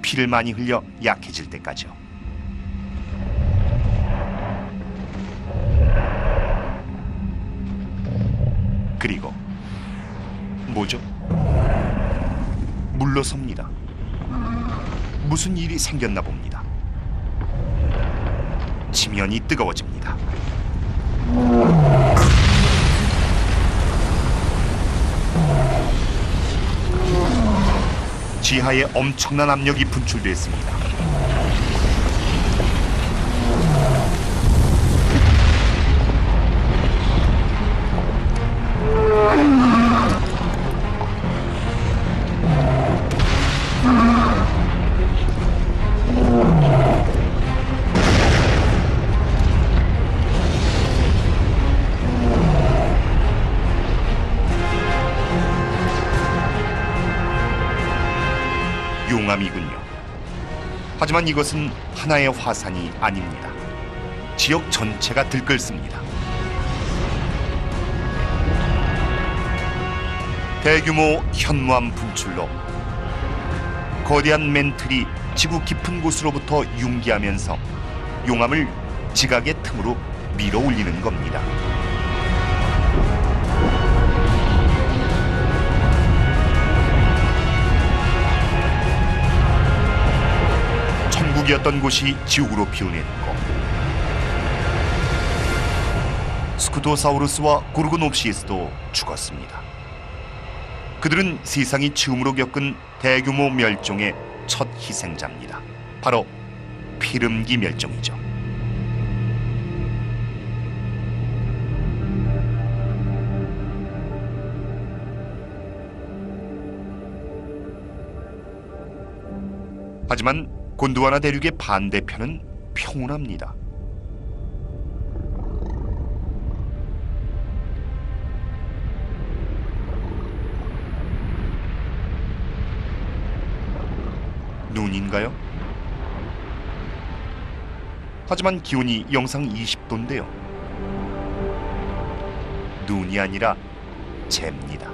피를 많이 흘려 약해질 때까지요. 그리고 뭐죠? 물러섭니다. 무슨 일이 생겼나 봅니다. 지면이 뜨거워집니다. 지하에 엄청난 압력이 분출됐습니다. 용암이군요. 하지만 이것은 하나의 화산이 아닙니다. 지역 전체가 들끓습니다. 대규모 현무암 분출로 거대한 멘틀이 지구 깊은 곳으로부터 융기하면서 용암을 지각의 틈으로 밀어 올리는 겁니다. 천국이었던 곳이 지옥으로 피어냈고 스쿠토사우루스와 고르고놉시스도 죽었습니다. 그들은 세상이 처음으로 겪은 대규모 멸종의 첫 희생자입니다. 바로 피름기 멸종이죠. 하지만 곤드와나 대륙의 반대편은 평온합니다. 눈인가요? 하지만 기온이 영상 20도인데요. 눈이 아니라 재입니다.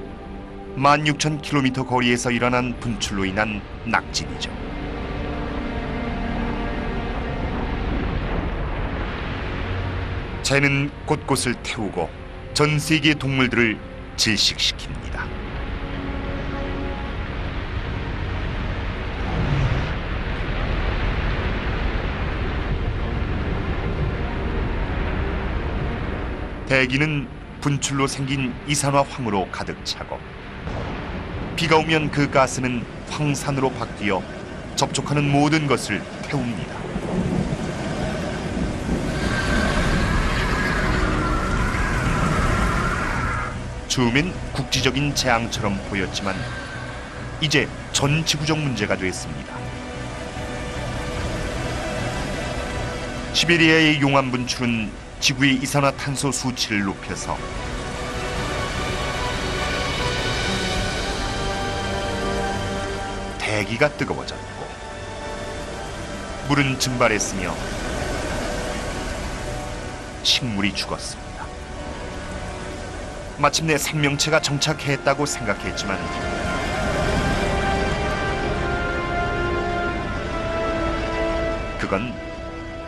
16,000km 거리에서 일어난 분출로 인한 낙진이죠. 재는 곳곳을 태우고 전 세계의 동물들을 질식시킵니다. 대기는 분출로 생긴 이산화황으로 가득 차고 비가 오면 그 가스는 황산으로 바뀌어 접촉하는 모든 것을 태웁니다. 처음엔 국지적인 재앙처럼 보였지만 이제 전 지구적 문제가 됐습니다. 시베리아의 용암 분출은 지구의 이산화탄소 수치를 높여서 대기가 뜨거워졌고 물은 증발했으며 식물이 죽었습니다. 마침내 생명체가 정착했다고 생각했지만 그건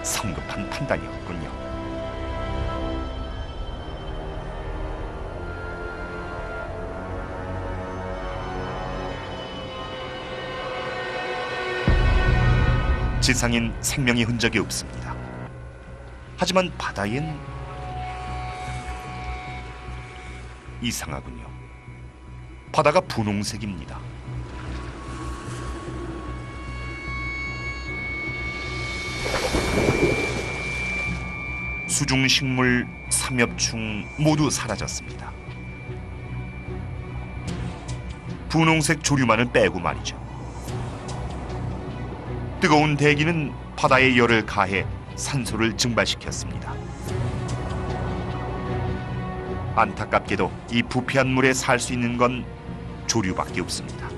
성급한 판단이었군요. 지상엔 생명의 흔적이 없습니다. 하지만 바다엔 이상하군요. 바다가 분홍색입니다. 수중식물, 삼엽충 모두 사라졌습니다. 분홍색 조류만을 빼고 말이죠. 뜨거운 대기는 바다에 열을 가해 산소를 증발시켰습니다. 안타깝게도 이 부패한 물에 살 수 있는 건 조류밖에 없습니다.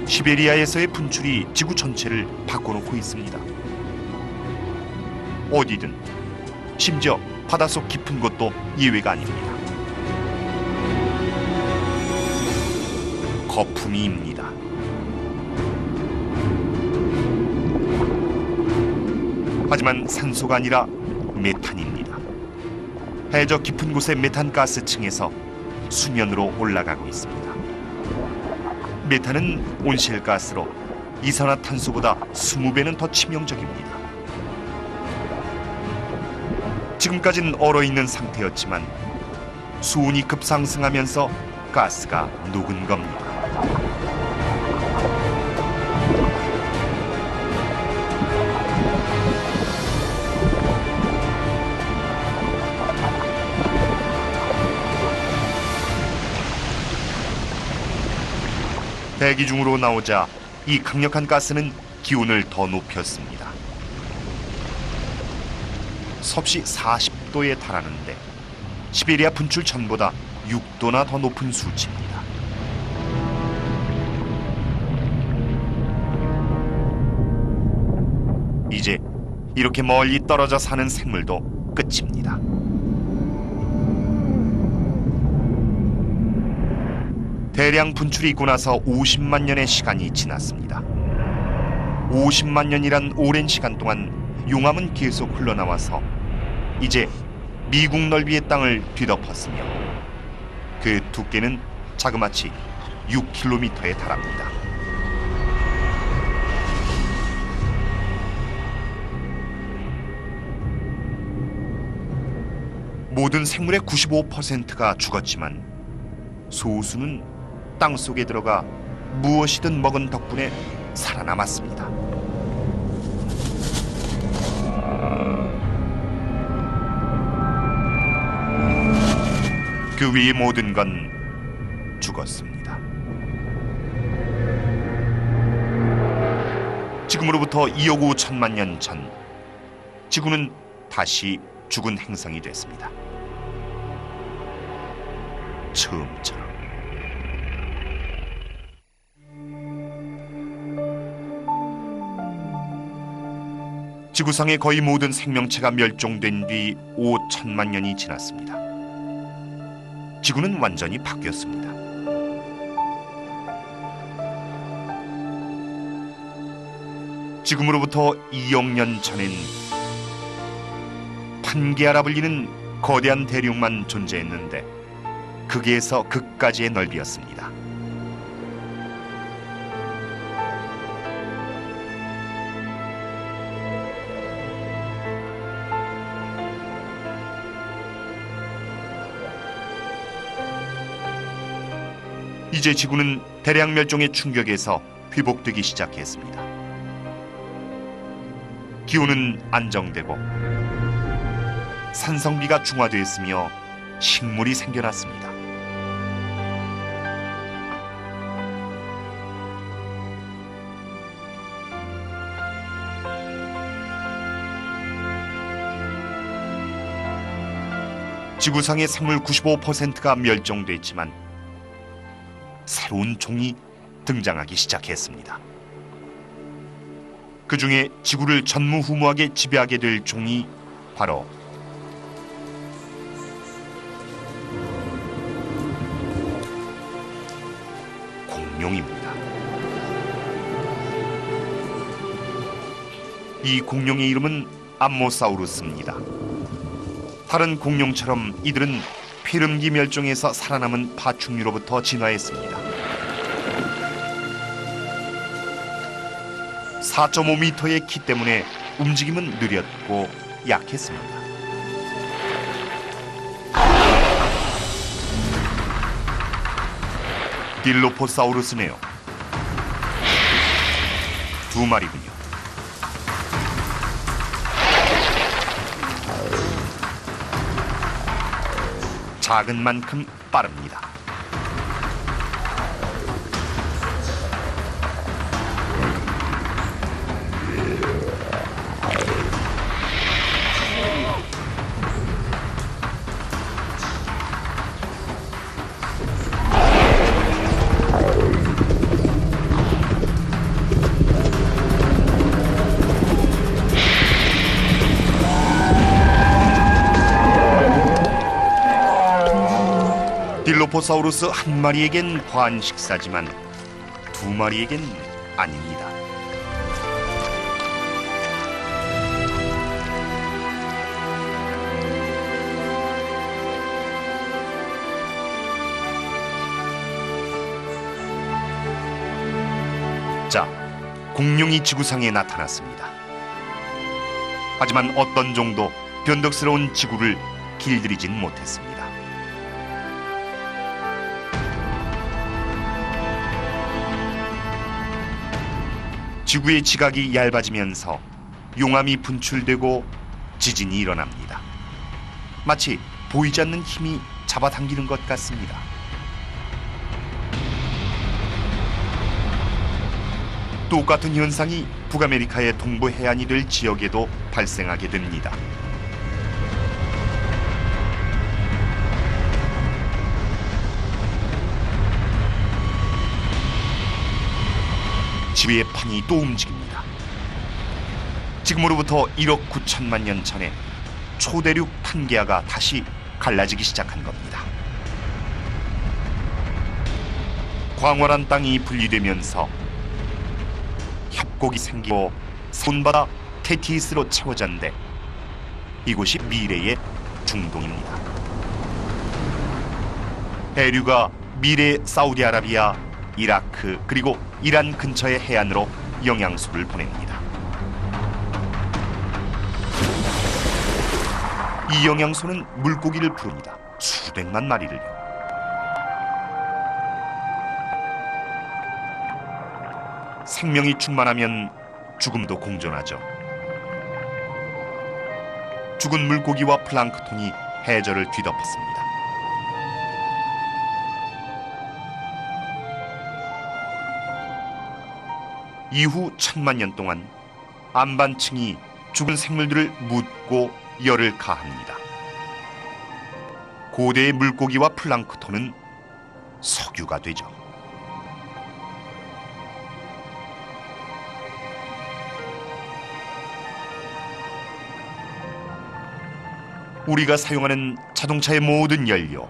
시베리아에서의 분출이 지구 전체를 바꿔놓고 있습니다. 어디든, 심지어 바닷속 깊은 곳도 예외가 아닙니다. 거품이입니다. 하지만 산소가 아니라 메탄입니다. 해저 깊은 곳의 메탄 가스층에서 수면으로 올라가고 있습니다. 메탄은 온실가스로 이산화탄소보다 20배는 더 치명적입니다. 지금까지는 얼어있는 상태였지만 수온이 급상승하면서 가스가 녹은 겁니다. 대기 중으로 나오자 이 강력한 가스는 기온을 더 높였습니다. 섭씨 40도에 달하는데 시베리아 분출 전보다 6도나 더 높은 수치입니다. 이렇게 멀리 떨어져 사는 생물도 끝입니다. 대량 분출이 있고 나서 50만 년의 시간이 지났습니다. 50만 년이란 오랜 시간 동안 용암은 계속 흘러나와서 이제 미국 넓이의 땅을 뒤덮었으며 그 두께는 자그마치 6km에 달합니다. 모든 생물의 95%가 죽었지만 소수는 땅 속에 들어가 무엇이든 먹은 덕분에 살아남았습니다. 그 위의 모든 건 죽었습니다. 지금으로부터 2억 5천만 년 전, 지구는 다시 죽은 행성이 됐습니다. 처음처럼. 지구상의 거의 모든 생명체가 멸종된 뒤 5천만 년이 지났습니다. 지구는 완전히 바뀌었습니다. 지금으로부터 2억 년 전엔 판게아라 불리는 거대한 대륙만 존재했는데 극에서 극까지의 넓이였습니다. 이제 지구는 대량 멸종의 충격에서 회복되기 시작했습니다. 기온은 안정되고 산성비가 중화되었으며 식물이 생겨났습니다. 지구상의 생물 95%가 멸종됐지만 새로운 종이 등장하기 시작했습니다. 그 중에 지구를 전무후무하게 지배하게 될 종이 바로 공룡입니다. 이 공룡의 이름은 암모사우루스입니다. 다른 공룡처럼 이들은 폐렴기 멸종에서 살아남은 파충류로부터 진화했습니다. 4.5m의 키 때문에 움직임은 느렸고 약했습니다. 딜로포사우루스네요. 두 마리군요. 작은 만큼 빠릅니다. 딜로포사우루스 한 마리에겐 과한 식사지만 두 마리에겐 아닙니다. 자, 공룡이 지구상에 나타났습니다. 하지만 어떤 종도 변덕스러운 지구를 길들이진 못했습니다. 지구의 지각이 얇아지면서 용암이 분출되고 지진이 일어납니다. 마치 보이지 않는 힘이 잡아당기는 것 같습니다. 똑같은 현상이 북아메리카의 동부 해안이 될 지역에도 발생하게 됩니다. 지구의 판이 또 움직입니다. 지금으로부터 1억 9천만 년 전에 초대륙 판게아가 다시 갈라지기 시작한 겁니다. 광활한 땅이 분리되면서 협곡이 생기고 손바다 테티스로 채워졌는데 이곳이 미래의 중동입니다. 해류가 미래의 사우디아라비아, 이라크 그리고 이란 근처의 해안으로 영양소를 보냅니다. 이 영양소는 물고기를 부릅니다. 수백만 마리를요. 생명이 충만하면 죽음도 공존하죠. 죽은 물고기와 플랑크톤이 해저를 뒤덮었습니다. 이후 1000만 년 동안 안반층이 죽은 생물들을 묻고 열을 가합니다. 고대의 물고기와 플랑크톤은 석유가 되죠. 우리가 사용하는 자동차의 모든 연료,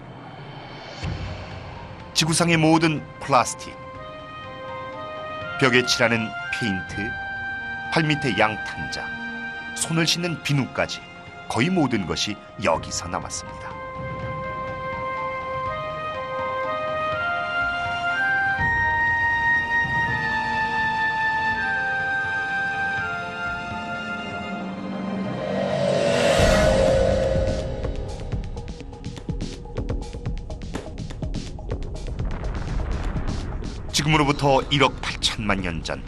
지구상의 모든 플라스틱, 벽에 칠하는 페인트, 발밑의 양탄자, 손을 씻는 비누까지 거의 모든 것이 여기서 나왔습니다. 지금으로부터 1억 8천만 년 전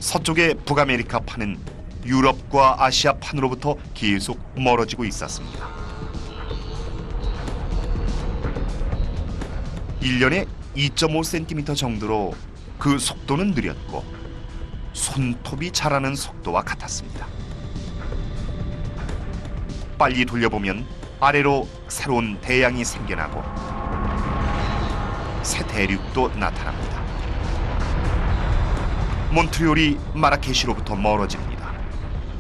서쪽의 북아메리카판은 유럽과 아시아판으로부터 계속 멀어지고 있었습니다. 1년에 2.5cm 정도로 그 속도는 느렸고 손톱이 자라는 속도와 같았습니다. 빨리 돌려보면 아래로 새로운 대양이 생겨나고 새 대륙도 나타납니다. 몬트리올이 마라케시로부터 멀어집니다.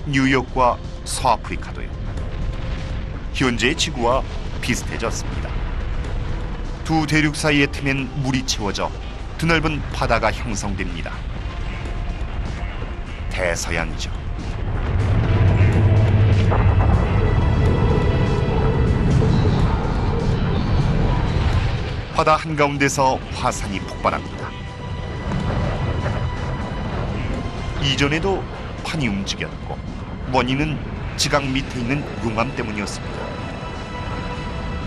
뉴욕과 서아프리카도요. 현재의 지구와 비슷해졌습니다. 두 대륙 사이의 틈엔 물이 채워져 드넓은 바다가 형성됩니다. 대서양이죠. 바다 한가운데서 화산이 폭발합니다. 이전에도 판이 움직였고 원인은 지각 밑에 있는 용암 때문이었습니다.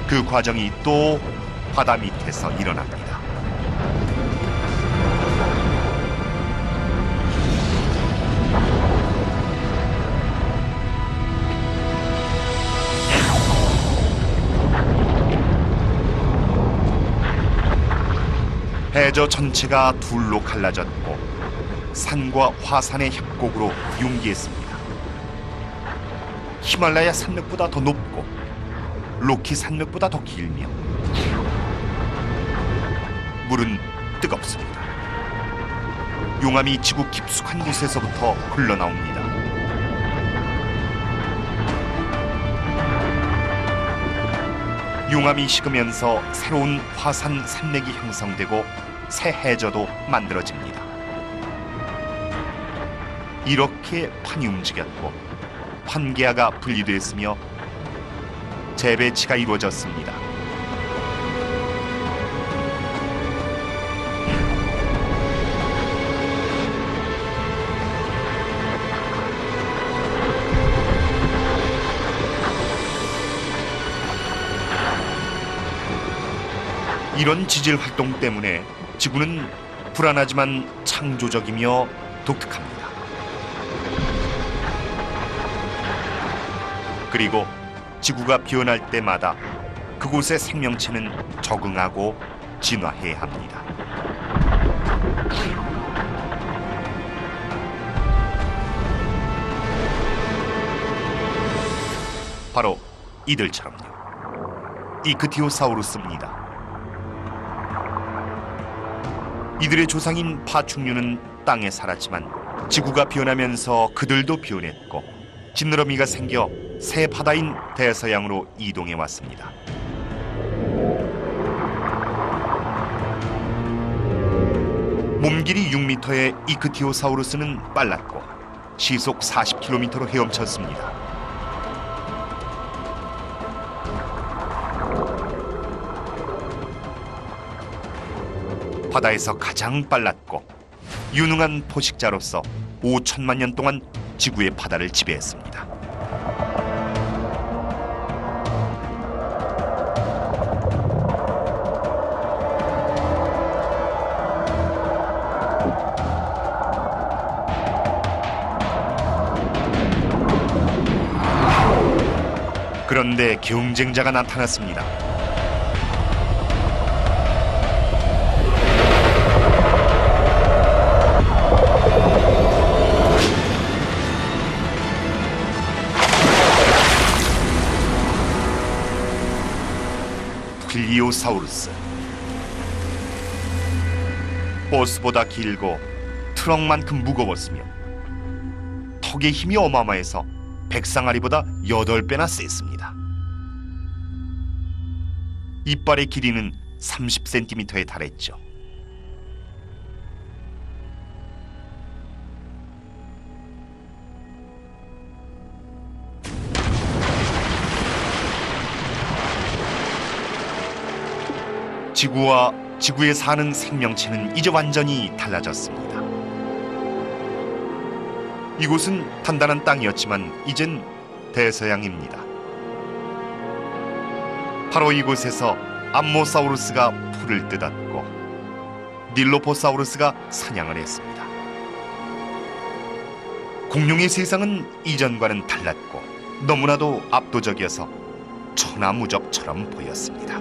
그 과정이 또 바다 밑에서 일어납니다. 해저 전체가 둘로 갈라졌고 산과 화산의 협곡으로 융기했습니다. 히말라야 산맥보다 더 높고 로키 산맥보다 더 길며 물은 뜨겁습니다. 용암이 지구 깊숙한 곳에서부터 흘러나옵니다. 용암이 식으면서 새로운 화산 산맥이 형성되고 새 해저도 만들어집니다. 이렇게 판이 움직였고 판게아가 분리됐으며 재배치가 이루어졌습니다. 이런 지질 활동 때문에 지구는 불안하지만 창조적이며 독특합니다. 그리고 지구가 변할 때마다 그곳의 생명체는 적응하고 진화해야 합니다. 바로 이들처럼요. 이크티오사우루스입니다. 이들의 조상인 파충류는 땅에 살았지만 지구가 변하면서 그들도 변했고 지느러미가 생겨 새 바다인 대서양으로 이동해 왔습니다. 몸길이 6m의 이크티오사우루스는 빨랐고 시속 40km로 헤엄쳤습니다. 바다에서 가장 빨랐고 유능한 포식자로서 5천만 년 동안 지구의 바다를 지배했습니다. 그런데 경쟁자가 나타났습니다. 플리오사우루스. 버스보다 길고 트럭만큼 무거웠으며 턱의 힘이 어마어마해서 백상아리보다 8배나 셌습니다. 이빨의 길이는 30cm에 달했죠. 지구와 지구에 사는 생명체는 이제 완전히 달라졌습니다. 이곳은 단단한 땅이었지만 이젠 대서양입니다. 바로 이곳에서 암모사우루스가 풀을 뜯었고 닐로포사우루스가 사냥을 했습니다. 공룡의 세상은 이전과는 달랐고 너무나도 압도적이어서 천하무적처럼 보였습니다.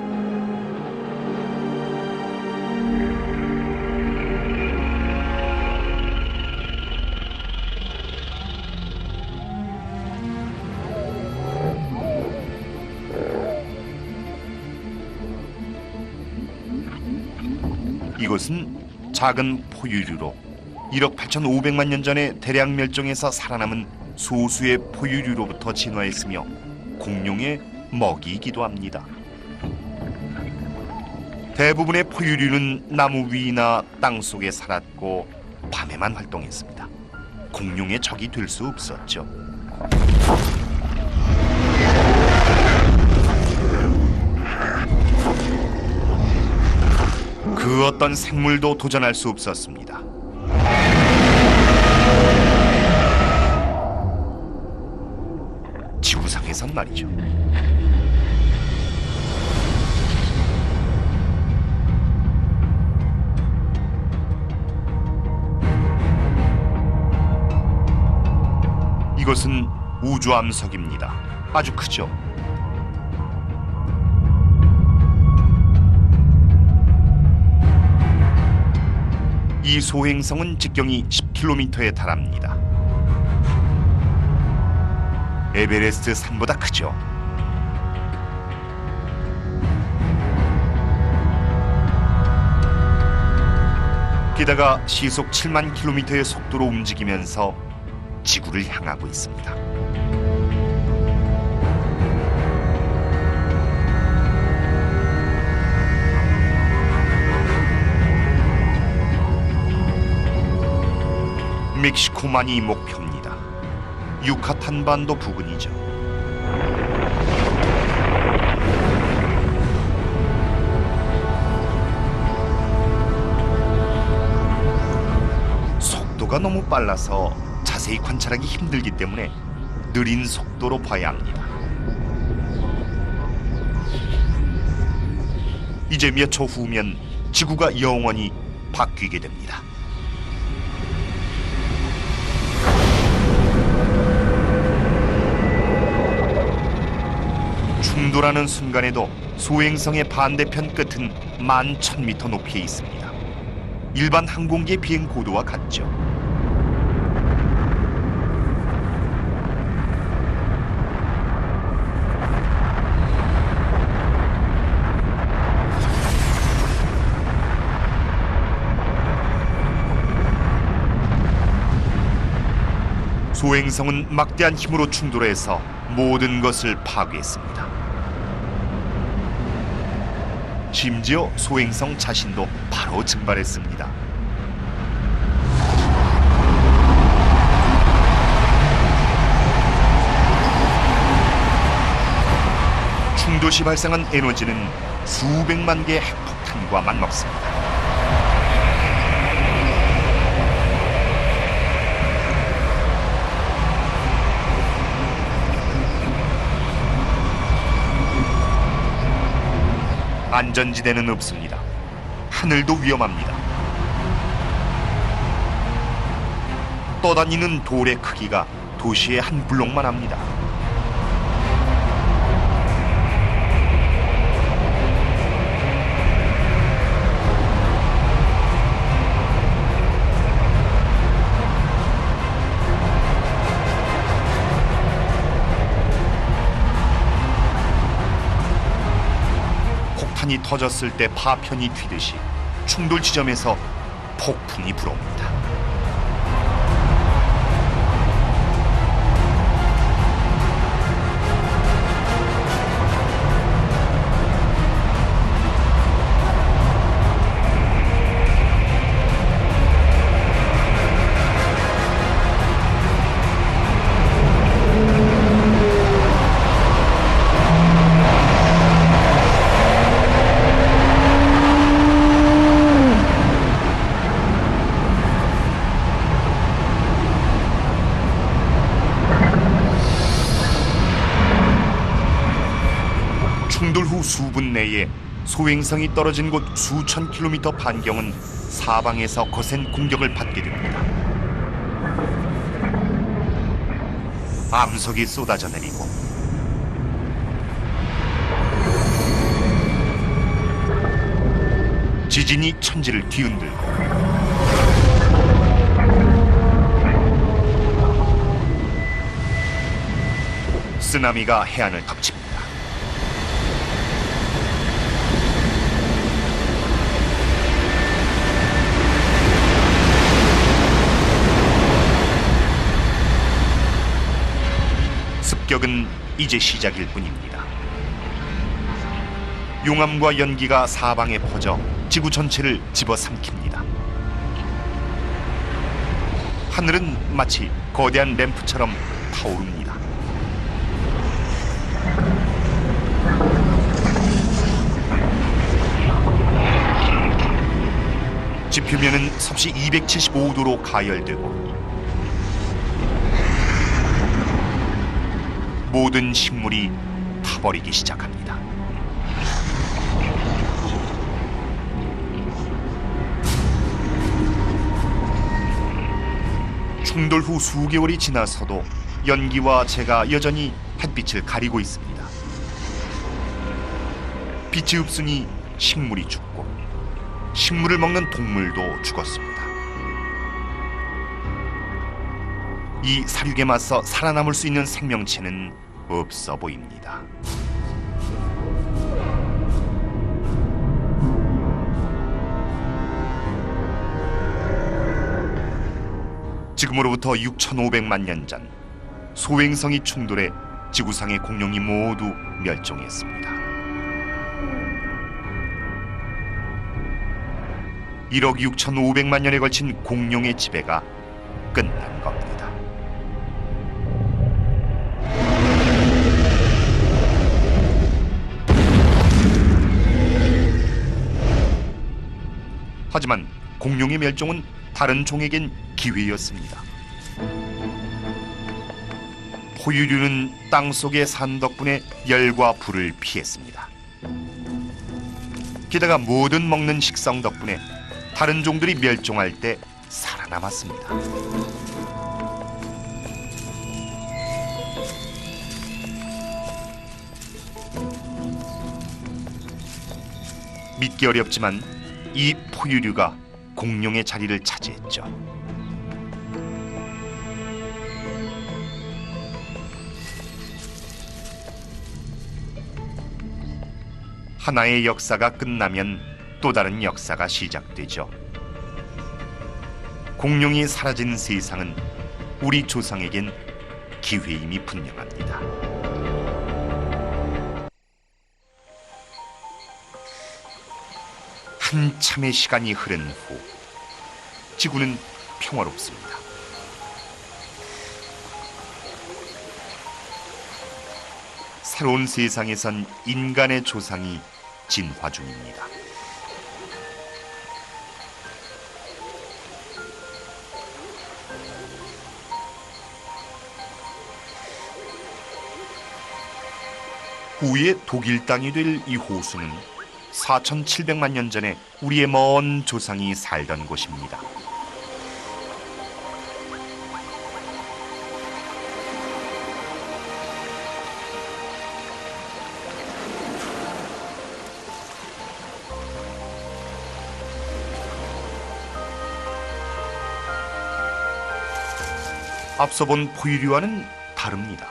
이곳은 작은 포유류로 1억 8,500만 년 전에 대량 멸종해서 살아남은 소수의 포유류로부터 진화했으며 공룡의 먹이이기도 합니다. 대부분의 포유류는 나무 위나 땅 속에 살았고 밤에만 활동했습니다. 공룡의 적이 될 수 없었죠. 그 어떤 생물도 도전할 수 없었습니다. 지구상에선 말이죠. 이것은 우주암석입니다. 아주 크죠. 이 소행성은 직경이 10km에 달합니다. 에베레스트 산보다 크죠. 게다가 시속 7만 km의 속도로 움직이면서 지구를 향하고 있습니다. 멕시코만이 목표입니다. 유카탄 반도 부근이죠. 속도가 너무 빨라서 자세히 관찰하기 힘들기 때문에 느린 속도로 봐야 합니다. 이제 몇 초 후면 지구가 영원히 바뀌게 됩니다. 충돌하는 순간에도 소행성의 반대편 끝은 11,000m 높이에 있습니다. 일반 항공기의 비행 고도와 같죠. 소행성은 막대한 힘으로 충돌해서 모든 것을 파괴했습니다. 심지어 소행성 자신도 바로 증발했습니다. 충돌 시 발생한 에너지는 수백만 개의 핵폭탄과 맞먹습니다. 안전지대는 없습니다. 하늘도 위험합니다. 떠다니는 돌의 크기가 도시의 한 블록만 합니다. 폭탄이 터졌을 때 파편이 튀듯이 충돌 지점에서 폭풍이 불어옵니다. 충돌 후 수분 내에 소행성이 떨어진 곳 수천 킬로미터 반경은 사방에서 거센 공격을 받게 됩니다. 암석이 쏟아져 내리고 지진이 천지를 뒤흔들고 쓰나미가 해안을 덮칩니다. 습격은 이제 시작일 뿐입니다. 용암과 연기가 사방에 퍼져 지구 전체를 집어삼킵니다. 하늘은 마치 거대한 램프처럼 타오릅니다. 지표면은 섭씨 275도로 가열되고 모든 식물이 타버리기 시작합니다. 충돌 후 수개월이 지나서도 연기와 재가 여전히 햇빛을 가리고 있습니다. 빛이 없으니 식물이 죽고 식물을 먹는 동물도 죽었습니다. 이 사륙에 맞서 살아남을 수 있는 생명체는 없어 보입니다. 지금으로부터 6,500만 년 전 소행성이 충돌해 지구상의 공룡이 모두 멸종했습니다. 1억 6,500만 년에 걸친 공룡의 지배가 끝난 겁니다. 하지만 공룡의 멸종은 다른 종에겐 기회였습니다. 포유류는 땅속에 산 덕분에 열과 불을 피했습니다. 게다가 모든 먹는 식성 덕분에 다른 종들이 멸종할 때 살아남았습니다. 믿기 어렵지만 이 포유류가 공룡의 자리를 차지했죠. 하나의 역사가 끝나면 또 다른 역사가 시작되죠. 공룡이 사라진 세상은 우리 조상에겐 기회임이 분명합니다. 한참의 시간이 흐른 후 지구는 평화롭습니다. 새로운 세상에선 인간의 조상이 진화 중입니다. 후에 독일 땅이 될 이 호수는 4,700만 년 전에 우리의 먼 조상이 살던 곳입니다. 앞서 본 포유류와는 다릅니다.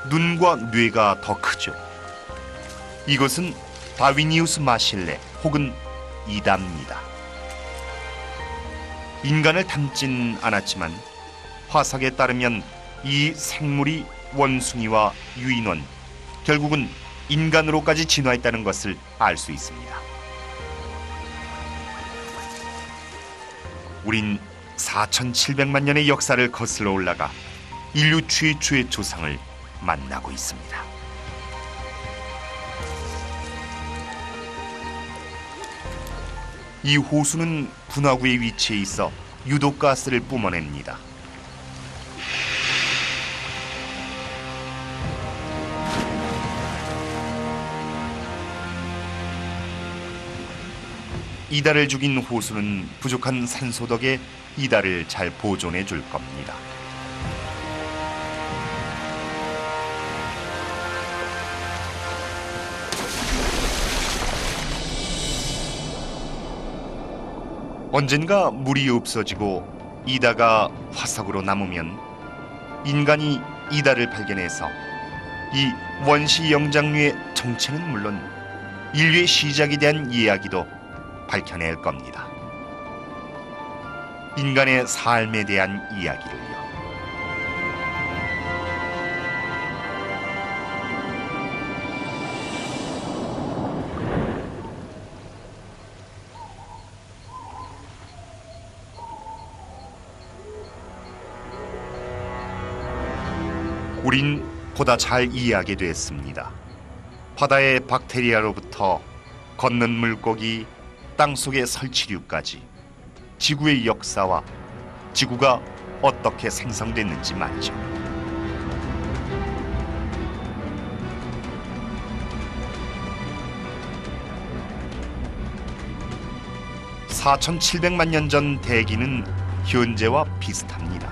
눈과 뇌가 더 크죠. 이것은 다위니우스 마실레 혹은 이다입니다. 인간을 닮진 않았지만 화석에 따르면 이 생물이 원숭이와 유인원, 결국은 인간으로까지 진화했다는 것을 알 수 있습니다. 우린 4,700만 년의 역사를 거슬러 올라가 인류 최초의 조상을 만나고 있습니다. 이 호수는 분화구에 위치해 있어 유독가스를 뿜어냅니다. 이달을 죽인 호수는 부족한 산소 덕에 이달을 잘 보존해 줄 겁니다. 언젠가 물이 없어지고 이다가 화석으로 남으면 인간이 이다를 발견해서 이 원시 영장류의 정체는 물론 인류의 시작에 대한 이야기도 밝혀낼 겁니다. 인간의 삶에 대한 이야기를요. 우린 보다 잘 이해하게 됐습니다. 바다의 박테리아로부터 걷는 물고기, 땅속의 설치류까지 지구의 역사와 지구가 어떻게 생성됐는지 말이죠. (4,700만 년) 전 대기는 현재와 비슷합니다.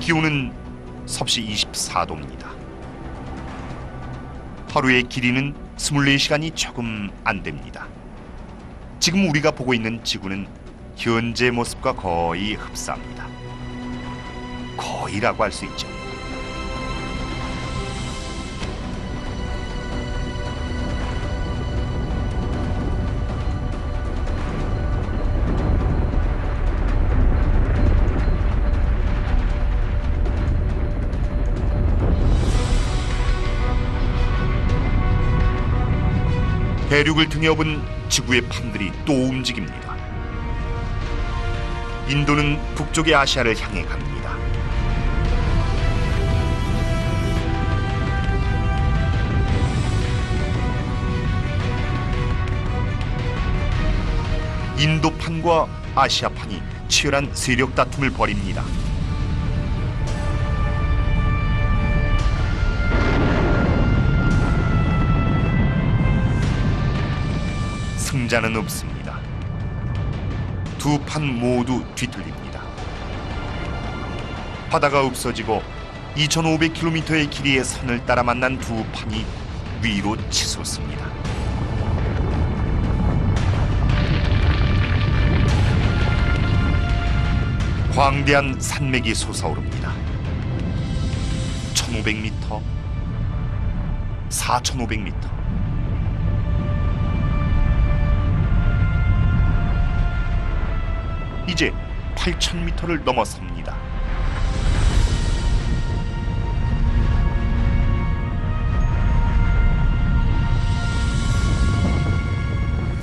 기온은 섭씨 24도입니다. 하루의 길이는 24시간이 조금 안 됩니다. 지금 우리가 보고 있는 지구는 현재 모습과 거의 흡사합니다. 거의라고 할 수 있죠. 대륙을 등에 업은 지구의 판들이 또 움직입니다. 인도는 북쪽의 아시아를 향해 갑니다. 인도판과 아시아판이 치열한 세력 다툼을 벌입니다. 승자는 없습니다. 두 판 모두 뒤틀립니다. 바다가 없어지고 2,500km의 길이의 선을 따라 만난 두 판이 위로 치솟습니다. 광대한 산맥이 솟아오릅니다. 1,500m, 4,500m. 이제 8,000m를 넘어섭니다.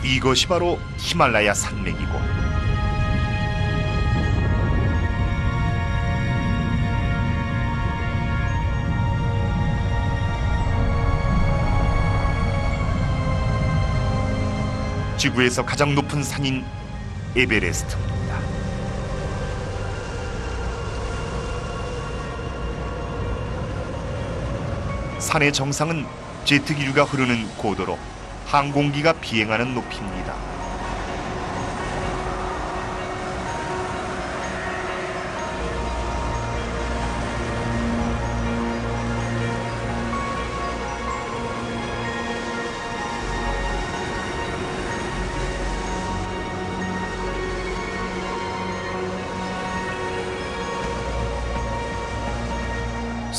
이것이 바로 히말라야 산맥이고 지구에서 가장 높은 산인 에베레스트입니다. 산의 정상은 제트기류가 흐르는 고도로 항공기가 비행하는 높이입니다.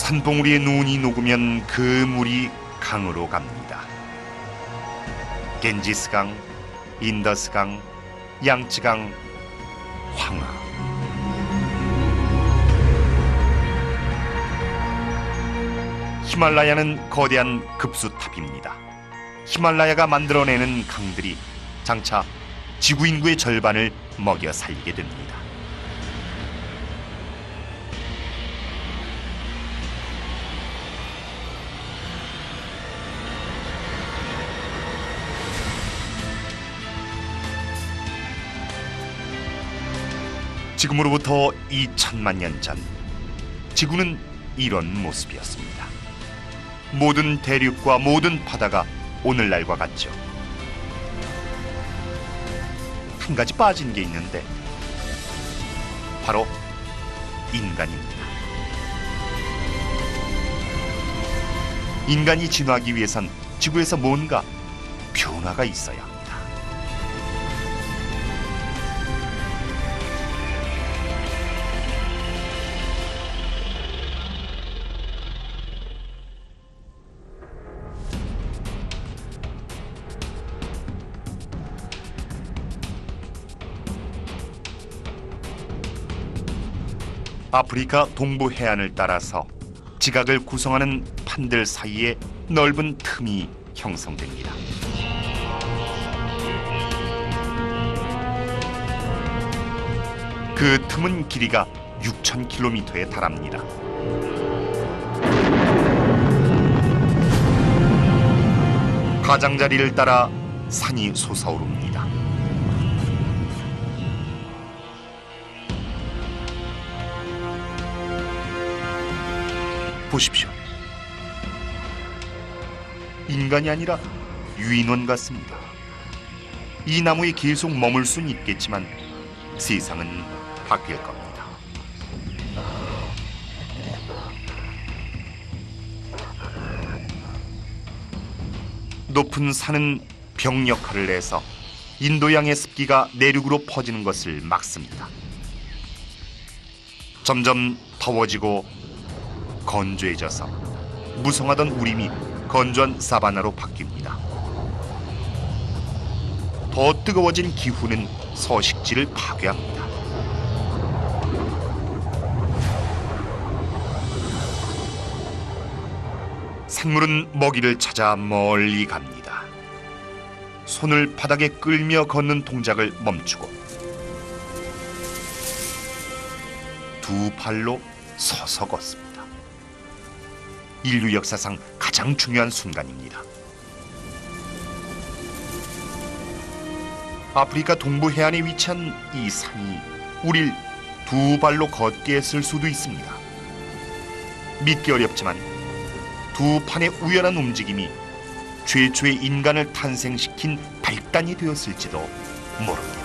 산봉우리에 눈이 녹으면 그 물이 강으로 갑니다. 겐지스강, 인더스강, 양쯔강, 황하. 히말라야는 거대한 급수탑입니다. 히말라야가 만들어내는 강들이 장차 지구 인구의 절반을 먹여 살리게 됩니다. 지금으로부터 2천만 년 전, 지구는 이런 모습이었습니다. 모든 대륙과 모든 바다가 오늘날과 같죠. 한 가지 빠진 게 있는데 바로 인간입니다. 인간이 진화하기 위해선 지구에서 뭔가 변화가 있어야 합니다. 아프리카 동부 해안을 따라서 지각을 구성하는 판들 사이에 넓은 틈이 형성됩니다. 그 틈은 길이가 6,000km에 달합니다. 가장자리를 따라 산이 솟아오릅니다. 보십시오. 인간이 아니라 유인원 같습니다. 이 나무에 계속 머물 수는 있겠지만 세상은 바뀔 겁니다. 높은 산은 벽 역할을 해서 인도양의 습기가 내륙으로 퍼지는 것을 막습니다. 점점 더워지고 건조해져서 무성하던 우림이 건조한 사바나로 바뀝니다. 더 뜨거워진 기후는 서식지를 파괴합니다. 생물은 먹이를 찾아 멀리 갑니다. 손을 바닥에 끌며 걷는 동작을 멈추고 두 팔로 서서 걷습니다. 인류 역사상 가장 중요한 순간입니다. 아프리카 동부 해안에 위치한 이 산이 우릴 두 발로 걷게 했을 수도 있습니다. 믿기 어렵지만 두 판의 우연한 움직임이 최초의 인간을 탄생시킨 발단이 되었을지도 모릅니다.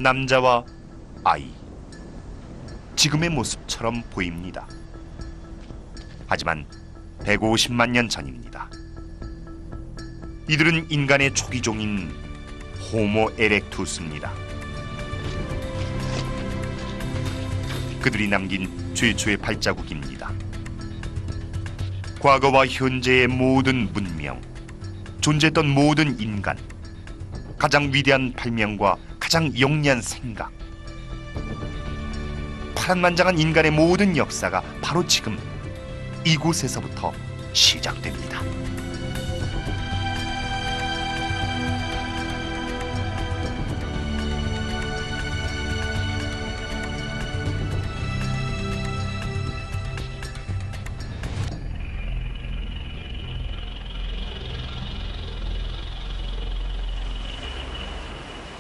남자와 아이, 지금의 모습처럼 보입니다. 하지만 150만 년 전입니다. 이들은 인간의 초기종인 호모 에렉투스입니다. 그들이 남긴 최초의 발자국입니다. 과거와 현재의 모든 문명, 존재했던 모든 인간, 가장 위대한 발명과 가장 영리한 생각, 파란만장한 인간의 모든 역사가 바로 지금 이곳에서부터 시작됩니다.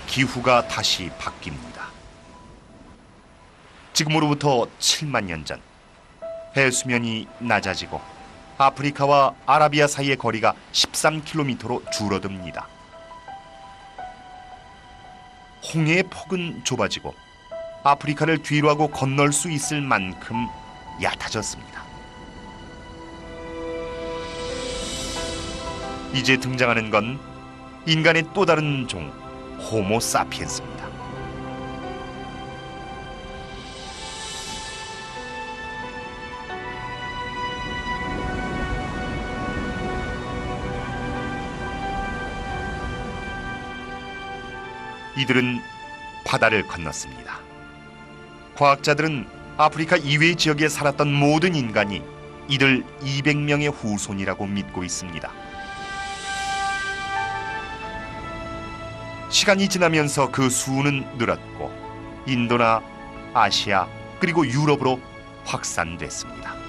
기후가 다시 바뀝니다. 지금으로부터 7만 년 전, 해수면이 낮아지고 아프리카와 아라비아 사이의 거리가 13km로 줄어듭니다. 홍해의 폭은 좁아지고 아프리카를 뒤로 하고 건널 수 있을 만큼 얕아졌습니다. 이제 등장하는 건 인간의 또 다른 종, 호모 사피엔스입니다. 이들은 바다를 건넜습니다. 과학자들은 아프리카 이외의 지역에 살았던 모든 인간이 이들 200명의 후손이라고 믿고 있습니다. 시간이 지나면서 그 수는 늘었고 인도나 아시아 그리고 유럽으로 확산됐습니다.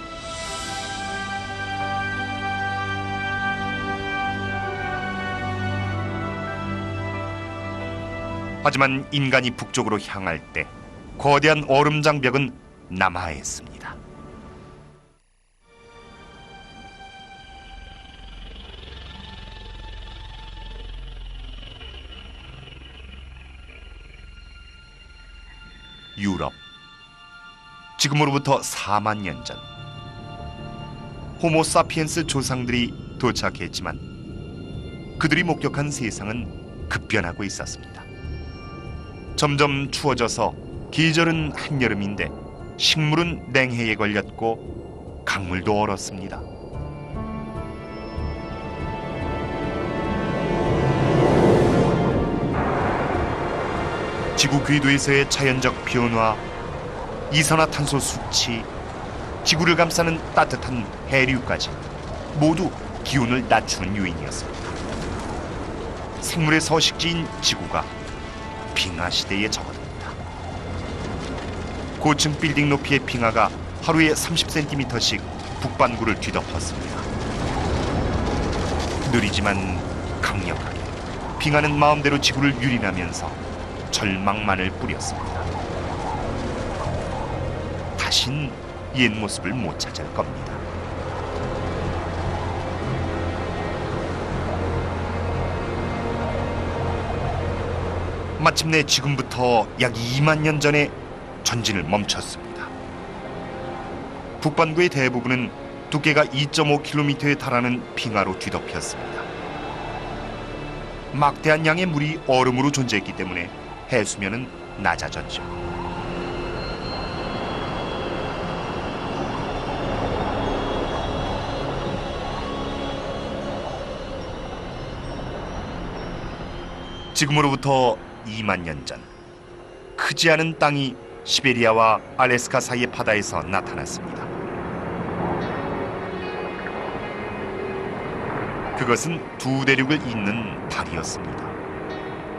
하지만 인간이 북쪽으로 향할 때 거대한 얼음 장벽은 남하했습니다. 유럽, 지금으로부터 4만 년 전, 호모 사피엔스 조상들이 도착했지만 그들이 목격한 세상은 급변하고 있었습니다. 점점 추워져서 계절은 한여름인데 식물은 냉해에 걸렸고 강물도 얼었습니다. 지구 궤도에서의 자연적 변화, 이산화탄소 수치, 지구를 감싸는 따뜻한 해류까지 모두 기온을 낮추는 요인이었습니다. 생물의 서식지인 지구가 빙하 시대에 접어듭니다. 고층 빌딩 높이의 빙하가 하루에 30cm씩 북반구를 뒤덮었습니다. 느리지만 강력하게 빙하는 마음대로 지구를 유린하면서 절망만을 뿌렸습니다. 다신 옛 모습을 못 찾을 겁니다. 마침내 지금부터 약 2만 년 전에 전진을 멈췄습니다. 북반구의 대부분은 두께가 2.5km에 달하는 빙하로 뒤덮였습니다. 막대한 양의 물이 얼음으로 존재했기 때문에 해수면은 낮아졌죠. 지금으로부터 2만 년 전, 크지 않은 땅이 시베리아와 알래스카 사이의 바다에서 나타났습니다. 그것은 두 대륙을 잇는 다리였습니다.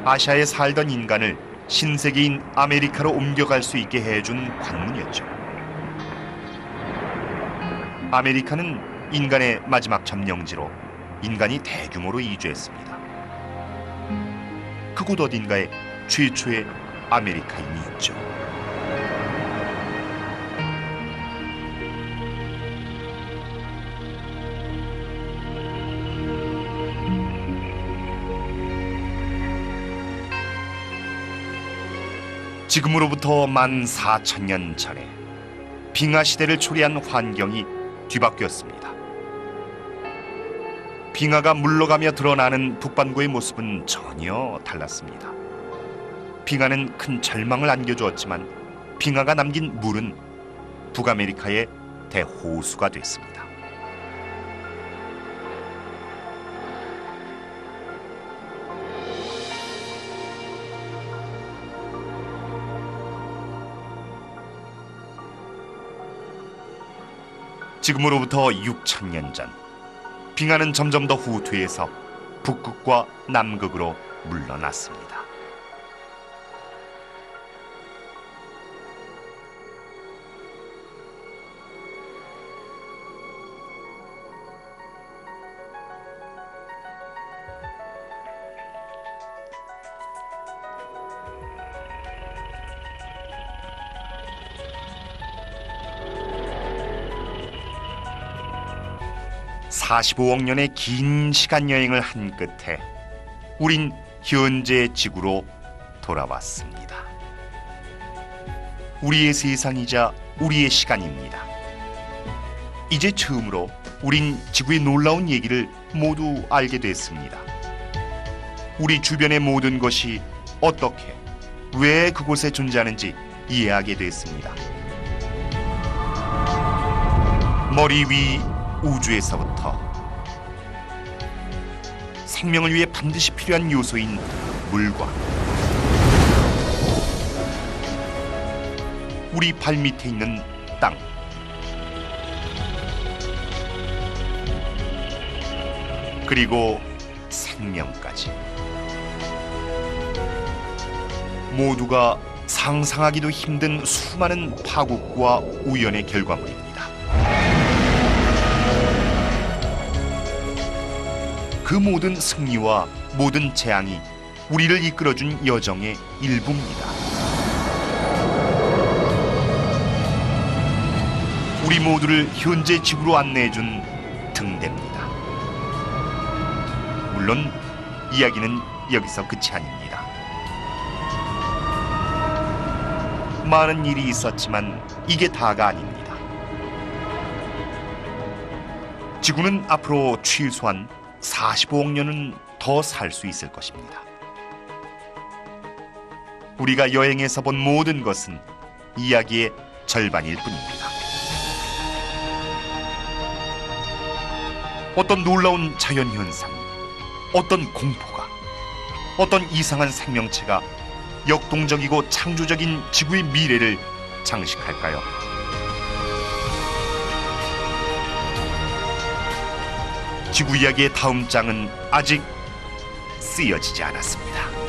아시아에 살던 인간을 신세계인 아메리카로 옮겨갈 수 있게 해준 관문이었죠. 아메리카는 인간의 마지막 점령지로 인간이 대규모로 이주했습니다. 그곳 어딘가에 최초의 아메리카인이 있죠. 지금으로부터 14,000년 전에 빙하 시대를 초래한 환경이 뒤바뀌었습니다. 빙하가 물러가며 드러나는 북반구의 모습은 전혀 달랐습니다. 빙하는 큰 절망을 안겨주었지만 빙하가 남긴 물은 북아메리카의 대호수가 됐습니다. 지금으로부터 6,000년 전, 빙하는 점점 더 후퇴해서 북극과 남극으로 물러났습니다. (45억 년의) 긴 시간 여행을 한 끝에 우린 현재 지구로 돌아왔습니다. 우리의 세상이자 우리의 시간입니다. 이제 처음으로 우린 지구의 놀라운 얘기를 모두 알게 됐습니다. 우리 주변의 모든 것이 어떻게, 왜 그곳에 존재하는지 이해하게 됐습니다. 머리 위 우주에서부터 생명을 위해 반드시 필요한 요소인 물과 우리 발밑에 있는 땅, 그리고 생명까지 모두가 상상하기도 힘든 수많은 파국과 우연의 결과물입니다. 그 모든 승리와 모든 재앙이 우리를 이끌어준 여정의 일부입니다. 우리 모두를 현재 지구로 안내해준 등대입니다. 물론 이야기는 여기서 끝이 아닙니다. 많은 일이 있었지만 이게 다가 아닙니다. 지구는 앞으로 최소한 45억 년은 더 살 수 있을 것입니다. 우리가 여행에서 본 모든 것은 이야기의 절반일 뿐입니다. 어떤 놀라운 자연현상, 어떤 공포가, 어떤 이상한 생명체가 역동적이고 창조적인 지구의 미래를 장식할까요? 지구 이야기의 다음 장은 아직 쓰여지지 않았습니다.